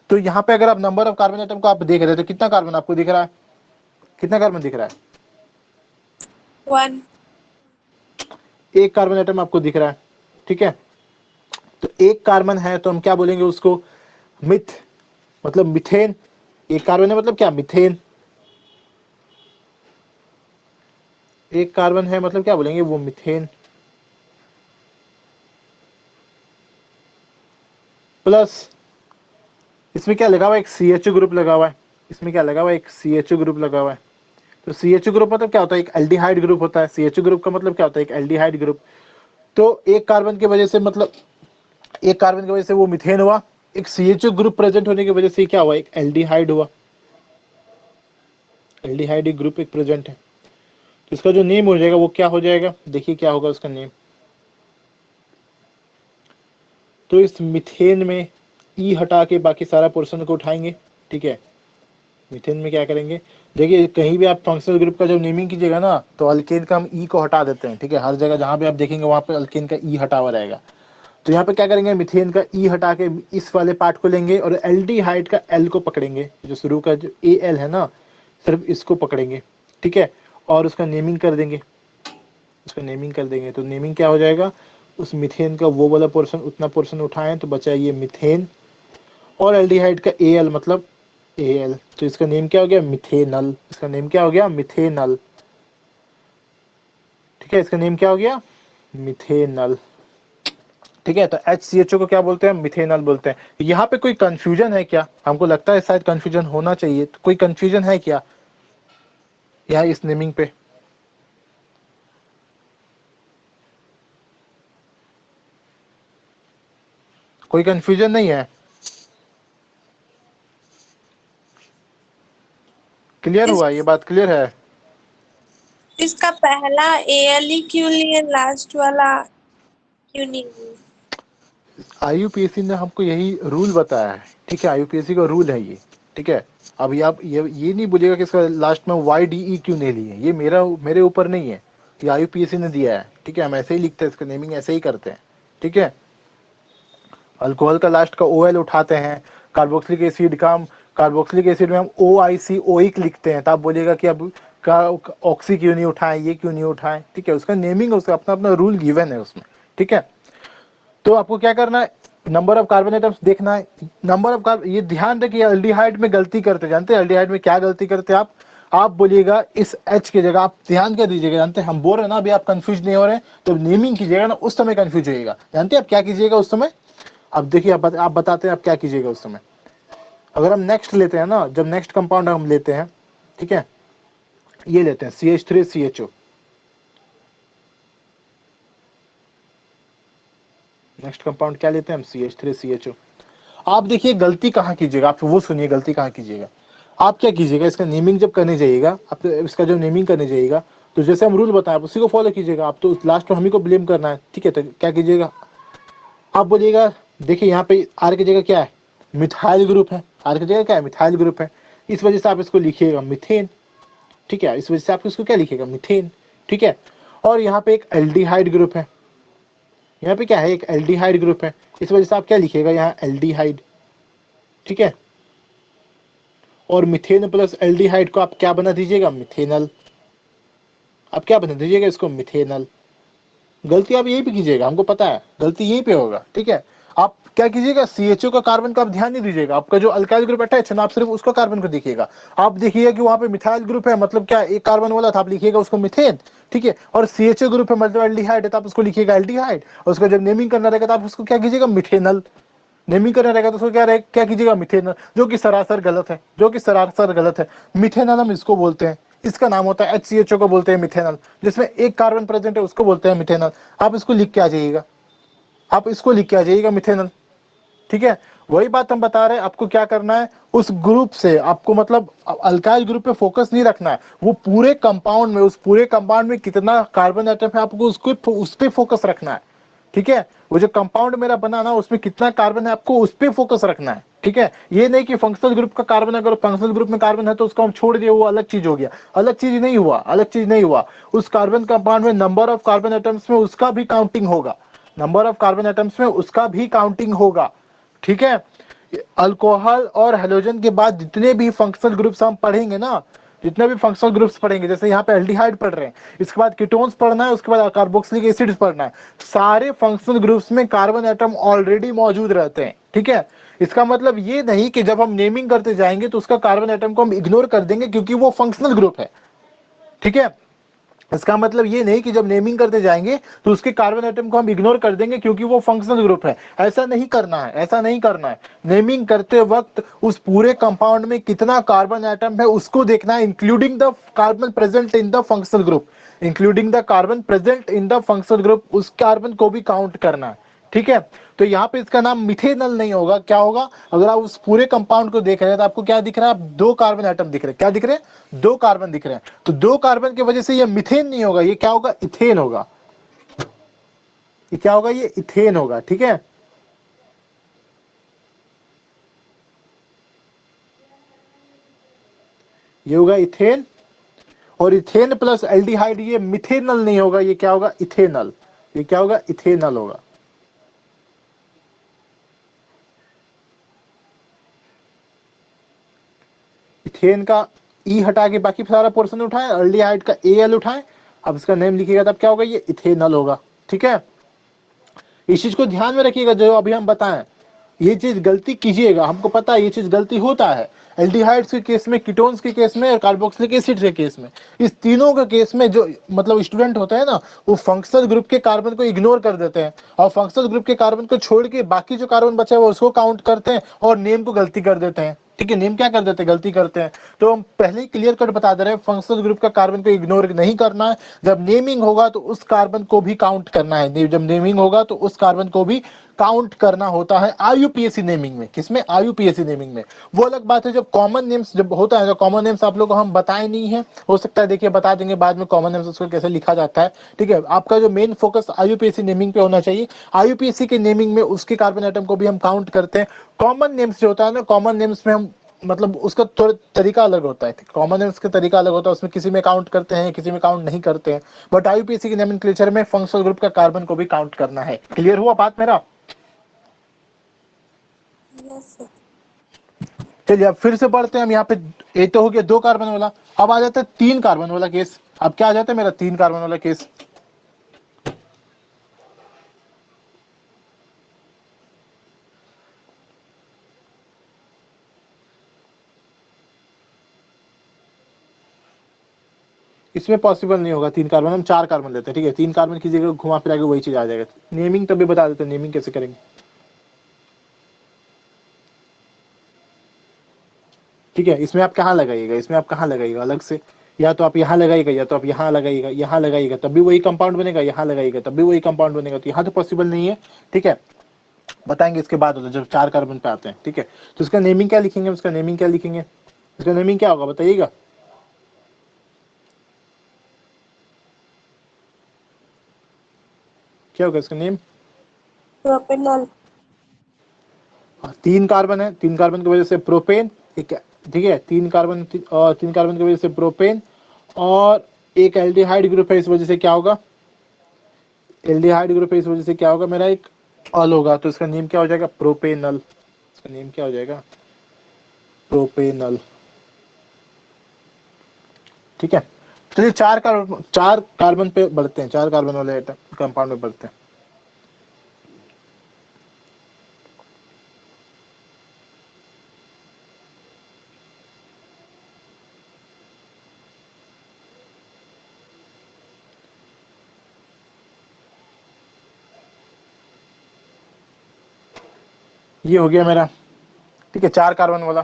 तो यहाँ पे अगर आप नंबर ऑफ कार्बन एटम को आप देख रहे हो तो कितना कार्बन आपको दिख रहा है, कितना कार्बन दिख रहा है, 1, एक कार्बन एटम आपको दिख रहा है। ठीक है, तो एक कार्बन है तो हम क्या बोलेंगे उसको, मिथ, मतलब मिथेन। एक कार्बन है मतलब क्या, मिथेन। एक कार्बन है मतलब क्या बोलेंगे, वो मिथेन। प्लस इसमें क्या लगा हुआ है, एक CHO ग्रुप लगा हुआ है, इसमें क्या लगा हुआ है, एक CHO ग्रुप लगा हुआ है। तो CHO ग्रुप मतलब क्या होता है, एक एल्डिहाइड ग्रुप होता है। CHO ग्रुप का मतलब क्या होता है, एक एल्डिहाइड ग्रुप। तो एक कार्बन की वजह से मतलब एक कार्बन की वजह से वो मिथेन हुआ, एक CHO ग्रुप प्रेजेंट होने की वजह से क्या हुआ, एक एल्डिहाइड हुआ। एल्डिहाइड ग्रुप एक प्रेजेंट है, तो इसका जो नेम हो जाएगा वो क्या हो जाएगा, देखिए क्या होगा उसका नेम। तो इस मिथेन में ई हटा के बाकी सारा पोर्शन को उठाएंगे। ठीक है, मिथेन में क्या करेंगे, देखिए कहीं भी आप फंक्शनल ग्रुप का जब नेमिंग कीजिएगा ना, तो अल्केन का हम ई को हटा देते हैं। ठीक है, हर जगह जहां भी आप देखेंगे वहां पे अल्केन का ई हटा हुआ रहेगा। तो यहाँ पे क्या करेंगे, मिथेन का ई हटा के इस वाले पार्ट को लेंगे और एल्डिहाइड का एल को पकड़ेंगे, जो शुरू का जो AL है ना, सिर्फ इसको पकड़ेंगे। ठीक है, और उसका नेमिंग कर देंगे, उसका नेमिंग कर देंगे। तो नेमिंग क्या हो जाएगा, उस मिथेन का वो वाला पोर्शन, उतना पोर्शन उठाएं तो बचा ये मिथेन, और एल्डिहाइड का AL मतलब AL, तो इसका नेम क्या हो गया, मिथेनल। इसका नेम क्या हो गया, मिथेनल। ठीक है, इसका नेम क्या हो गया, मिथेनल। ठीक है, तो HCHO को क्या बोलते हैं, मिथेनल बोलते हैं। यहाँ पे कोई कंफ्यूजन है क्या, हमको लगता है शायद कंफ्यूजन होना चाहिए, तो कोई कंफ्यूजन है क्या यहाँ इस नेमिंग पे, कोई कंफ्यूजन नहीं है, क्लियर इस हुआ, ये बात क्लियर है। इसका पहला AL ही क्यों लिए, लास्ट वाला क्यों नहीं लिए? IUPAC ने हमको यही रूल बताया है। ठीक है, IUPAC का रूल है ये। ठीक है, अभी आप ये नहीं बोलिएगा कि इसका लास्ट में YDE क्यों नहीं लिए, ये मेरे ऊपर नहीं है, ये IUPAC ने दिया है। ठीक है, हम ऐसे ही लिखते हैं, इसका नेमिंग ऐसे ही करते हैं। ठीक है, अल्कोहल का लास्ट का OL उठाते हैं, कार्बोक्सिलिक एसिड का हम, कार्बोक्सिलिक एसिड में हम OIC OIC लिखते हैं, तो आप बोलिएगा कि अब का ऑक्सी क्यों नहीं उठाएं, ये क्यों नहीं उठाएं। ठीक है, उसका नेमिंग, उसका अपना अपना रूल गिवन है उसमें। ठीक है, तो आपको क्या करना है, नंबर ऑफ कार्बन एटम्स देखना है, नंबर ऑफ कार्बन, ये ध्यान रखिए एल्डिहाइड में गलती करते, जानते हैं एल्डिहाइड में क्या गलती करते हैं आप बोलिएगा इस H की जगह, आप ध्यान क्या दीजिएगा, जानते हैं हम बोल रहे हैं ना, अभी आप कंफ्यूज नहीं हो रहे हैं, तो नेमिंग कीजिएगा ना, उस समय कंफ्यूज होइएगा। जानते हैं आप क्या कीजिएगा उस समय, अब देखिए आप बताते हैं आप क्या कीजिएगा उस समय। अगर हम नेक्स्ट लेते हैं ना, जब नेक्स्ट कंपाउंड हम लेते हैं, ठीक है, ये लेते हैं CH3CHO, नेक्स्ट कंपाउंड क्या लेते हैं हम, CH3CHO। आप देखिए गलती कहाँ कीजिएगा, आप वो सुनिए गलती कहाँ कीजिएगा। आप क्या कीजिएगा, इसका नेमिंग जब करने जाइएगा, आप इसका जो नेमिंग करने जाइएगा, तो जैसे हम रूल बताएं आप उसी को फॉलो कीजिएगा। आप तो लास्ट में हम ही को ब्लेम करना है। ठीक है, तो क्या कीजिएगा, आप बोलिएगा देखिए यहाँ पे आर की जगह क्या है, मिथाइल ग्रुप है, आर की जगह क्या है, मिथाइल ग्रुप है, इस वजह से आप इसको लिखिएगा मिथेन। ठीक है, इस वजह से आप इसको क्या लिखिएगा, मिथेन। ठीक है, और यहाँ पे एक एल्डिहाइड ग्रुप है, यहाँ पे क्या है, एक एल्डिहाइड ग्रुप है, इस वजह से आप क्या लिखिएगा, यहाँ एल्डिहाइड। ठीक है, और मिथेन प्लस एल्डिहाइड को आप क्या बना दीजिएगा, मिथेनल। आप क्या बना दीजिएगा इसको, मिथेनल। गलती आप यही पे कीजिएगा, हमको पता है गलती यहीं पे होगा। ठीक है, आप क्या कीजिएगा, CHO का कार्बन का आप ध्यान नहीं दीजिएगा, आपका जो अल्काइल ग्रुप अटैच है ना, आप सिर्फ उसका कार्बन को देखिएगा। आप देखिएगा कि वहां पे मिथाइल ग्रुप है, मतलब क्या एक कार्बन वाला था, आप लिखिएगा उसको मिथेन। ठीक है, और CHO ग्रुप है मतलब एल्डिहाइड है, तो आप उसको लिखिएगा एल्डिहाइड, और उसका जब नेमिंग करना रहेगा तो आप उसको क्या कीजिएगा, मिथेनल। नेमिंग करना रहेगा तो उसको क्या कीजिएगा, मिथेनल, जो कि सरासर गलत है, जो कि सरासर गलत है। मिथेनल हम इसको बोलते हैं, इसका नाम होता है HCHO को बोलते हैं मिथेनल, जिसमें एक कार्बन प्रेजेंट है उसको बोलते हैं मिथेनल। आप इसको लिख के आ जाइएगा, आप इसको लिख के आ जाइएगा मिथेनल। ठीक है, वही बात हम बता रहे हैं, आपको क्या करना है, उस ग्रुप से आपको मतलब अल्काइल ग्रुप पे फोकस नहीं रखना है, वो पूरे कंपाउंड में, उस पूरे कंपाउंड में कितना कार्बन एटम है आपको उसको उस पे फोकस रखना है। ठीक है, वो जो कंपाउंड मेरा बना ना उसमें कितना कार्बन है आपको उस पर फोकस रखना है। ठीक है, ये नहीं कि फंक्शनल ग्रुप का कार्बन, अगर फंक्शनल ग्रुप में कार्बन है तो उसको हम छोड़ दिए वो अलग चीज हो गया, अलग चीज नहीं हुआ, अलग चीज नहीं हुआ। उस कार्बन कंपाउंड में नंबर ऑफ कार्बन एटम्स में उसका भी काउंटिंग होगा, नंबर ऑफ कार्बन एटम्स में उसका भी काउंटिंग होगा। ठीक है, अल्कोहल और हेलोजन के बाद जितने भी फंक्शनल ग्रुप्स हम पढ़ेंगे ना, जितने भी फंक्शनल ग्रुप्स पढ़ेंगे, जैसे यहाँ पे एल्डिहाइड पढ़ रहे हैं, इसके बाद कीटोन्स पढ़ना है, उसके बाद कार्बोक्सिलिक एसिड्स पढ़ना है, सारे फंक्शनल ग्रुप्स में कार्बन एटम ऑलरेडी मौजूद रहते हैं। ठीक है, इसका मतलब ये नहीं कि जब हम नेमिंग करते जाएंगे तो उसका कार्बन एटम को हम इग्नोर कर देंगे क्योंकि वो फंक्शनल ग्रुप है। ठीक है, इसका मतलब ये नहीं कि जब नेमिंग करते जाएंगे तो उसके कार्बन एटम को हम इग्नोर कर देंगे क्योंकि वो फंक्शनल ग्रुप है। ऐसा नहीं करना है, ऐसा नहीं करना है। नेमिंग करते वक्त उस पूरे कंपाउंड में कितना कार्बन एटम है उसको देखना है, including the carbon present in the functional group, including the carbon present in the functional group, उस कार्बन को भी काउंट करना है। ठीक है, तो यहाँ पे इसका नाम मिथेनल नहीं होगा, क्या होगा? अगर आप उस पूरे कंपाउंड को देख रहे हैं तो आपको क्या दिख रहा है? आप दो कार्बन एटम दिख रहे हैं, क्या दिख रहे हैं? दो कार्बन दिख रहे हैं। तो दो कार्बन की वजह से ये मिथेन नहीं होगा, ये क्या होगा? इथेन होगा। ये क्या होगा? ये इथेन होगा। ठीक है, ये होगा इथेन, और इथेन प्लस एल्डिहाइड ये मिथेनल नहीं होगा, ये क्या होगा? इथेनल। ये क्या होगा? इथेनल होगा। इथेन का ई हटा के बाकी सारा पोर्शन उठाएं, एल्डिहाइड का एल उठाएं, अब इसका नेम लिखिएगा तब क्या होगा? ये इथेनल होगा। ठीक है, इस चीज को ध्यान में रखिएगा जो अभी हम बताएं, ये चीज गलती कीजिएगा, हमको पता है ये चीज गलती होता है एल्डिहाइड्स के केस में, कीटोन्स के केस में और कार्बोक्सिलिक एसिड के केस में। इस तीनों के केस में जो मतलब स्टूडेंट होता है ना, वो फंक्शनल ग्रुप के कार्बन को इग्नोर कर देते हैं और फंक्शनल ग्रुप के कार्बन को छोड़ के बाकी जो कार्बन बचा है वो उसको काउंट करते हैं और नेम को गलती कर देते हैं। ठीक है, नेम क्या कर देते हैं? गलती करते हैं। तो हम पहले ही क्लियर कट बता दे रहे हैं, फंक्शनल ग्रुप का कार्बन को इग्नोर नहीं करना है। जब नेमिंग होगा तो उस कार्बन को भी काउंट करना है, जब नेमिंग होगा तो उस कार्बन को भी काउंट करना होता है आईयूपीएसी नेमिंग में। किसमें? आईयूपीएसी नेमिंग में। वो अलग बात है जब कॉमन नेम्स जब होता है, जो कॉमन नेम्स आप लोग को हम बताए नहीं है, हो सकता है देखिए बता देंगे बाद में कॉमन नेम्स उसको कैसे लिखा जाता है। ठीक है, आपका जो मेन फोकस आईयूपीएसी नेमिंग पे होना चाहिए। आईयूपीएसी के नेमिंग में उसके कार्बन एटम को भी हम काउंट करते हैं। कॉमन नेम्स जो होता है ना, कॉमन नेम्स में हम मतलब उसका थोड़ा तरीका अलग होता है, कॉमन नेम्स का तरीका अलग होता है, उसमें किसी में काउंट करते हैं, किसी में काउंट नहीं करते हैं। बट आईयूपीएसी के नोमेनक्लेचर में फंक्शनल ग्रुप का कार्बन को भी काउंट करना है। क्लियर हुआ बात मेरा? Yes, sir. चलिए अब फिर से पढ़ते हैं हम। यहाँ पे ये तो हो गया दो कार्बन वाला, अब आ जाता है तीन कार्बन वाला केस। अब क्या आ जाता है मेरा? तीन कार्बन वाला केस। इसमें पॉसिबल नहीं होगा तीन कार्बन, हम चार कार्बन लेते हैं। ठीक है, तीन कार्बन की जगह घुमा फिरा के वही चीज आ जाएगा। नेमिंग तभी बता देते हैं, नेमिंग कैसे करेंगे। ठीक है, इसमें आप कहाँ लगाइएगा? इसमें आप कहाँ लगाइएगा अलग से? या तो आप यहाँ लगाइएगा, या तो आप यहाँ लगाइएगा, यहाँ लगाइएगा तब भी वही कंपाउंड बनेगा, यहाँ लगाइएगा तब भी वही कंपाउंड बनेगा। तो यहाँ तो पॉसिबल नहीं है। ठीक है, बताएंगे इसके बाद होता है जब चार कार्बन पे आते हैं। ठीक है, तो इसका नेमिंग क्या लिखेंगे? इसका नेमिंग क्या लिखेंगे? इसका नेमिंग क्या होगा बताइएगा? क्या होगा इसका नेम? Propanol. तीन कार्बन है, तीन कार्बन की वजह से प्रोपेन। ठीक है, ठीक है, तीन कार्बन और तीन कार्बन की वजह से प्रोपेन, और एक एल्डिहाइड ग्रुप है, इस वजह से क्या होगा? एल्डिहाइड ग्रुप है, इस वजह से क्या होगा मेरा? एक अल होगा। तो इसका नेम क्या हो जाएगा? प्रोपेनल। इसका नेम क्या हो जाएगा? प्रोपेनल। ठीक है, चलिए चार कार्बन पे बढ़ते हैं, चार कार्बन वाले कंपाउंड में बढ़ते हैं। ये हो गया मेरा। ठीक है, चार कार्बन वाला।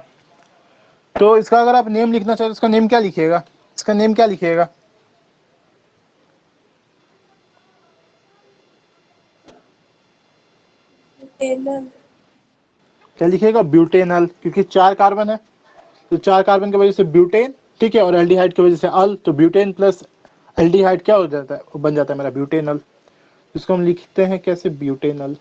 तो इसका अगर आप नेम लिखना चाहे तो इसका नेम क्या लिखिएगा? इसका नेम क्या लिखिएगा? Butanol. क्या लिखिएगा? ब्यूटेनल, क्योंकि चार कार्बन है तो चार कार्बन की वजह से ब्यूटेन। ठीक है, और एल्डिहाइड की वजह से अल, तो ब्यूटेन प्लस एल्डिहाइड क्या हो जाता है? बन जाता है मेरा ब्यूटेनल। इसको हम लिखते हैं कैसे, ब्यूटेनल।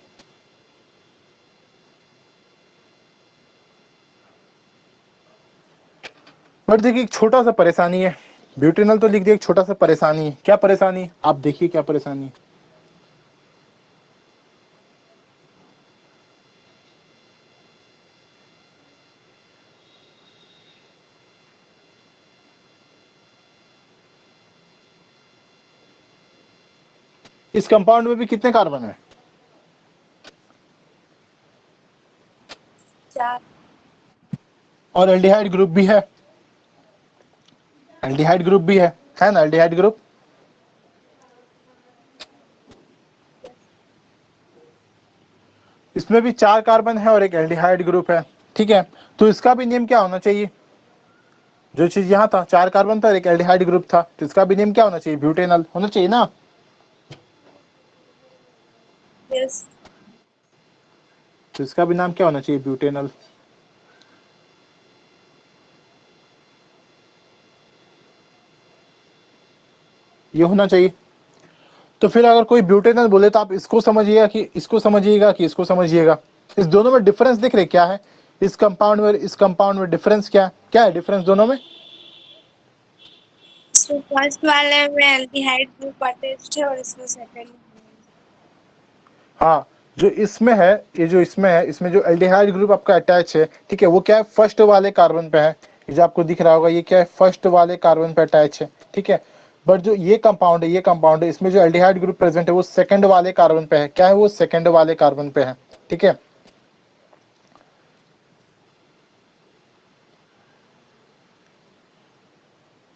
बट देखिए एक छोटा सा परेशानी है, ब्यूटेनल तो लिख दिया, एक छोटा सा परेशानी है। क्या परेशानी, आप देखिए क्या परेशानी है। इस कंपाउंड में भी कितने कार्बन है, 4। और एल्डिहाइड ग्रुप भी है, एल्डिहाइड ग्रुप भी है ना, एल्डिहाइड ग्रुप। इसमें भी 4 कार्बन है और एक एल्डिहाइड ग्रुप है, ठीक है। तो इसका भी नेम क्या होना चाहिए, जो चीज यहाँ था 4 कार्बन था और एक एल्डिहाइड ग्रुप था, तो इसका भी नेम क्या होना चाहिए, ब्यूटेनल होना चाहिए ना। यस। तो इसका भी नाम क्या होना चाहिए, ब्यूटेनल। ये होना चाहिए। तो फिर अगर कोई ब्यूटेनल बोले तो आप इसको समझिएगा कि इसको समझिएगा कि इसको समझिएगा। इस दोनों में डिफरेंस दिख रहे क्या है, इस कंपाउंड में इस कंपाउंड में डिफरेंस क्या है डिफरेंस दोनों में। इसमें फर्स्ट वाले में एल्डिहाइड ग्रुप अटैच्ड है और इसमें सेकंड। हाँ, जो इसमें है, ये जो इसमें है, इसमें जो एल्डिहाइड ग्रुप आपका अटैच है, ठीक है, वो क्या है, फर्स्ट वाले कार्बन पे है। ये जो आपको दिख रहा होगा ये क्या है, फर्स्ट वाले कार्बन पे अटैच है, ठीक है। बट जो ये कंपाउंड है, इसमें जो एल्डिहाइड ग्रुप प्रेजेंट है वो सेकंड वाले कार्बन पे है। क्या है वो, सेकंड वाले कार्बन पे है, ठीक है।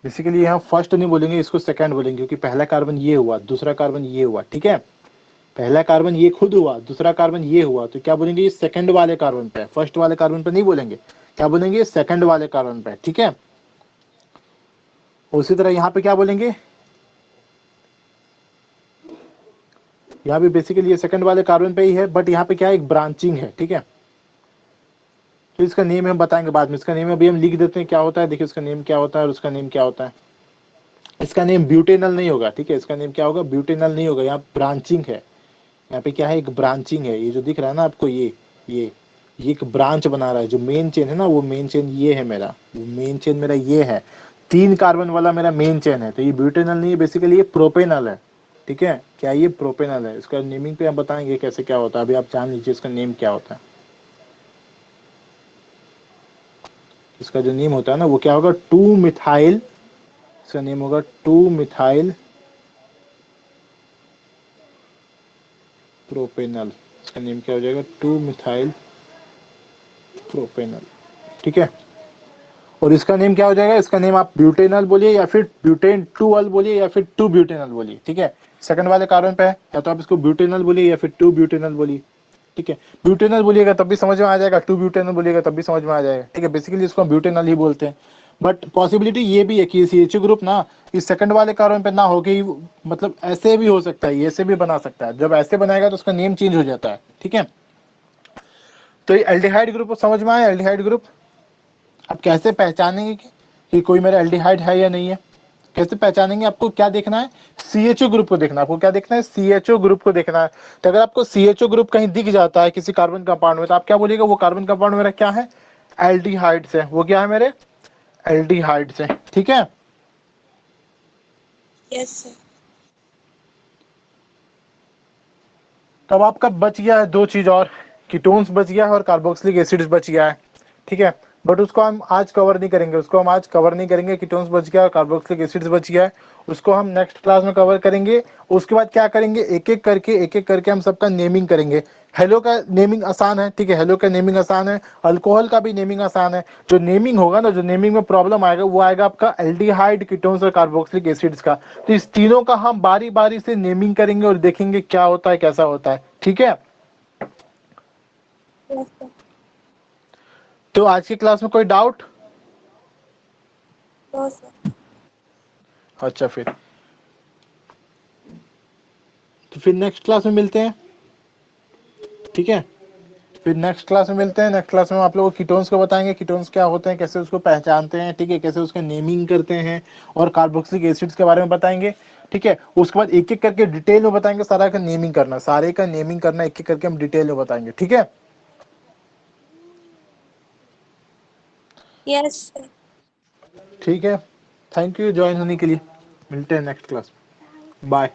बेसिकली यहाँ फर्स्ट नहीं बोलेंगे, इसको सेकंड बोलेंगे, क्योंकि पहला कार्बन ये हुआ, दूसरा कार्बन ये हुआ, ठीक है। पहला कार्बन ये खुद हुआ, दूसरा कार्बन ये हुआ, तो क्या बोलेंगे, ये सेकंड वाले कार्बन पे, फर्स्ट वाले कार्बन पे नहीं बोलेंगे, क्या बोलेंगे, सेकंड वाले कार्बन पे, ठीक है। उसी तरह यहाँ पे क्या बोलेंगे, यहाँ भी बेसिकली ये सेकंड वाले कार्बन पे ही है, बट यहाँ पे क्या है, एक ब्रांचिंग है, ठीक है। तो इसका नेम हम बताएंगे बाद में, इसका नेम अभी हम लिख देते हैं क्या होता है। देखिए इसका नेम क्या होता है और उसका नेम क्या होता है। इसका नेम ब्यूटेनल नहीं होगा, ठीक है, इसका नेम क्या होगा, ब्यूटेनल नहीं होगा। यहाँ ब्रांचिंग है, यहाँ पे क्या है, एक ब्रांचिंग है। ये जो दिख रहा है ना आपको, ये ये एक ब्रांच बना रहा है। जो मेन चेन है ना, वो मेन चेन ये है मेरा, मेन चेन मेरा ये है, 3 कार्बन वाला मेरा मेन चेन है। तो ये ब्यूटेनल नहीं है, बेसिकली ये प्रोपेनल है, ठीक है। क्या ये प्रोपेनल है, इसका नेमिंग पे हम बताएंगे कैसे क्या होता है। अभी आप जान लीजिए इसका नेम क्या होता है। इसका जो नेम होता है ना वो क्या होगा, 2 मिथाइल, इसका नेम होगा 2 मिथाइल प्रोपेनल। इसका नेम क्या हो जाएगा, 2 मिथाइल प्रोपेनल, ठीक है। और इसका नेम क्या हो जाएगा, इसका नेम आप ब्यूटेनल बोलिए या फिर ब्यूटेन 2 बोलिए या फिर 2 ब्यूटेनल बोलिए, ठीक है। सेकंड वाले कार्बन पे है, या तो आप इसको ब्यूटेनल बोलिए या फिर 2 ब्यूटेनल बोलिए, ठीक है। ब्यूटेनल बोलिएगा तब भी समझ में आ जाएगा, 2 ब्यूटेनल बोलिएगा तब भी समझ में आ जाएगा, ठीक है। बेसिकली इसको हम ब्यूटेनल ही बोलते हैं। बट पॉसिबिलिटी ये भी है कि CH ग्रुप ना इस सेकंड वाले कार्बन पे ना हो के, मतलब ऐसे भी हो सकता है, ऐसे भी बना सकता है। जब ऐसे बनाएगा तो उसका नेम चेंज हो जाता है, ठीक है। तो ये एल्डिहाइड ग्रुप समझ में आया, एल्डिहाइड ग्रुप। आप कैसे पहचानेंगे कि कोई मेरा एल्डिहाइड है या नहीं है, कैसे पहचानेंगे, आपको क्या देखना है, CHO ग्रुप को देखना है। आपको क्या देखना है, CHO ग्रुप को देखना है। तो अगर आपको CHO ग्रुप कहीं दिख जाता है किसी कार्बन कंपाउंड में, तो आप क्या बोलिएगा, वो कार्बन कंपाउंड मेरा क्या है, एल्डिहाइड से, वो क्या है मेरे, एल्डिहाइड से, ठीक है। Yes sir. तब आपका बच गया है 2 चीज और, कीटोन्स बच गया है और कार्बोक्सिलिक एसिड्स बच गया है, ठीक है। बट उसको हम आज कवर नहीं करेंगे, कीटोन्स बच गया, कार्बोक्सिलिक एसिड्स बच गया है, उसको हम नेक्स्ट क्लास में कवर करेंगे। उसके बाद क्या करेंगे, एक एक करके हम सबका नेमिंग करेंगे। हेलो का नेमिंग आसान है, ठीक है, हेलो का नेमिंग आसान है, अल्कोहल का भी नेमिंग आसान है। जो नेमिंग होगा ना, जो नेमिंग में प्रॉब्लम आएगा वो आएगा आपका एल्डिहाइड, कीटोन्स और कार्बोक्सिलिक एसिड्स का। तो इस तीनों का हम बारी बारी से नेमिंग करेंगे और देखेंगे क्या होता है, कैसा होता है, ठीक है। Yes sir. तो आज की क्लास में कोई डाउट, नो सर। अच्छा फिर नेक्स्ट क्लास में मिलते हैं, ठीक है। फिर नेक्स्ट क्लास में मिलते हैं। नेक्स्ट क्लास में हम आप लोगों को कीटोन्स को बताएंगे, कीटोन्स क्या होते हैं, कैसे उसको पहचानते हैं, ठीक है, कैसे उसका नेमिंग करते हैं, और कार्बोक्सिलिक एसिड्स के बारे में बताएंगे, ठीक है। उसके बाद एक एक करके डिटेल में बताएंगे, सारा का नेमिंग करना, सारे का नेमिंग करना एक एक करके हम डिटेल में बताएंगे, ठीक है। Yes sir. ठीक है, थैंक यू ज्वाइन होने के लिए। मिलते हैं नेक्स्ट क्लास, बाय।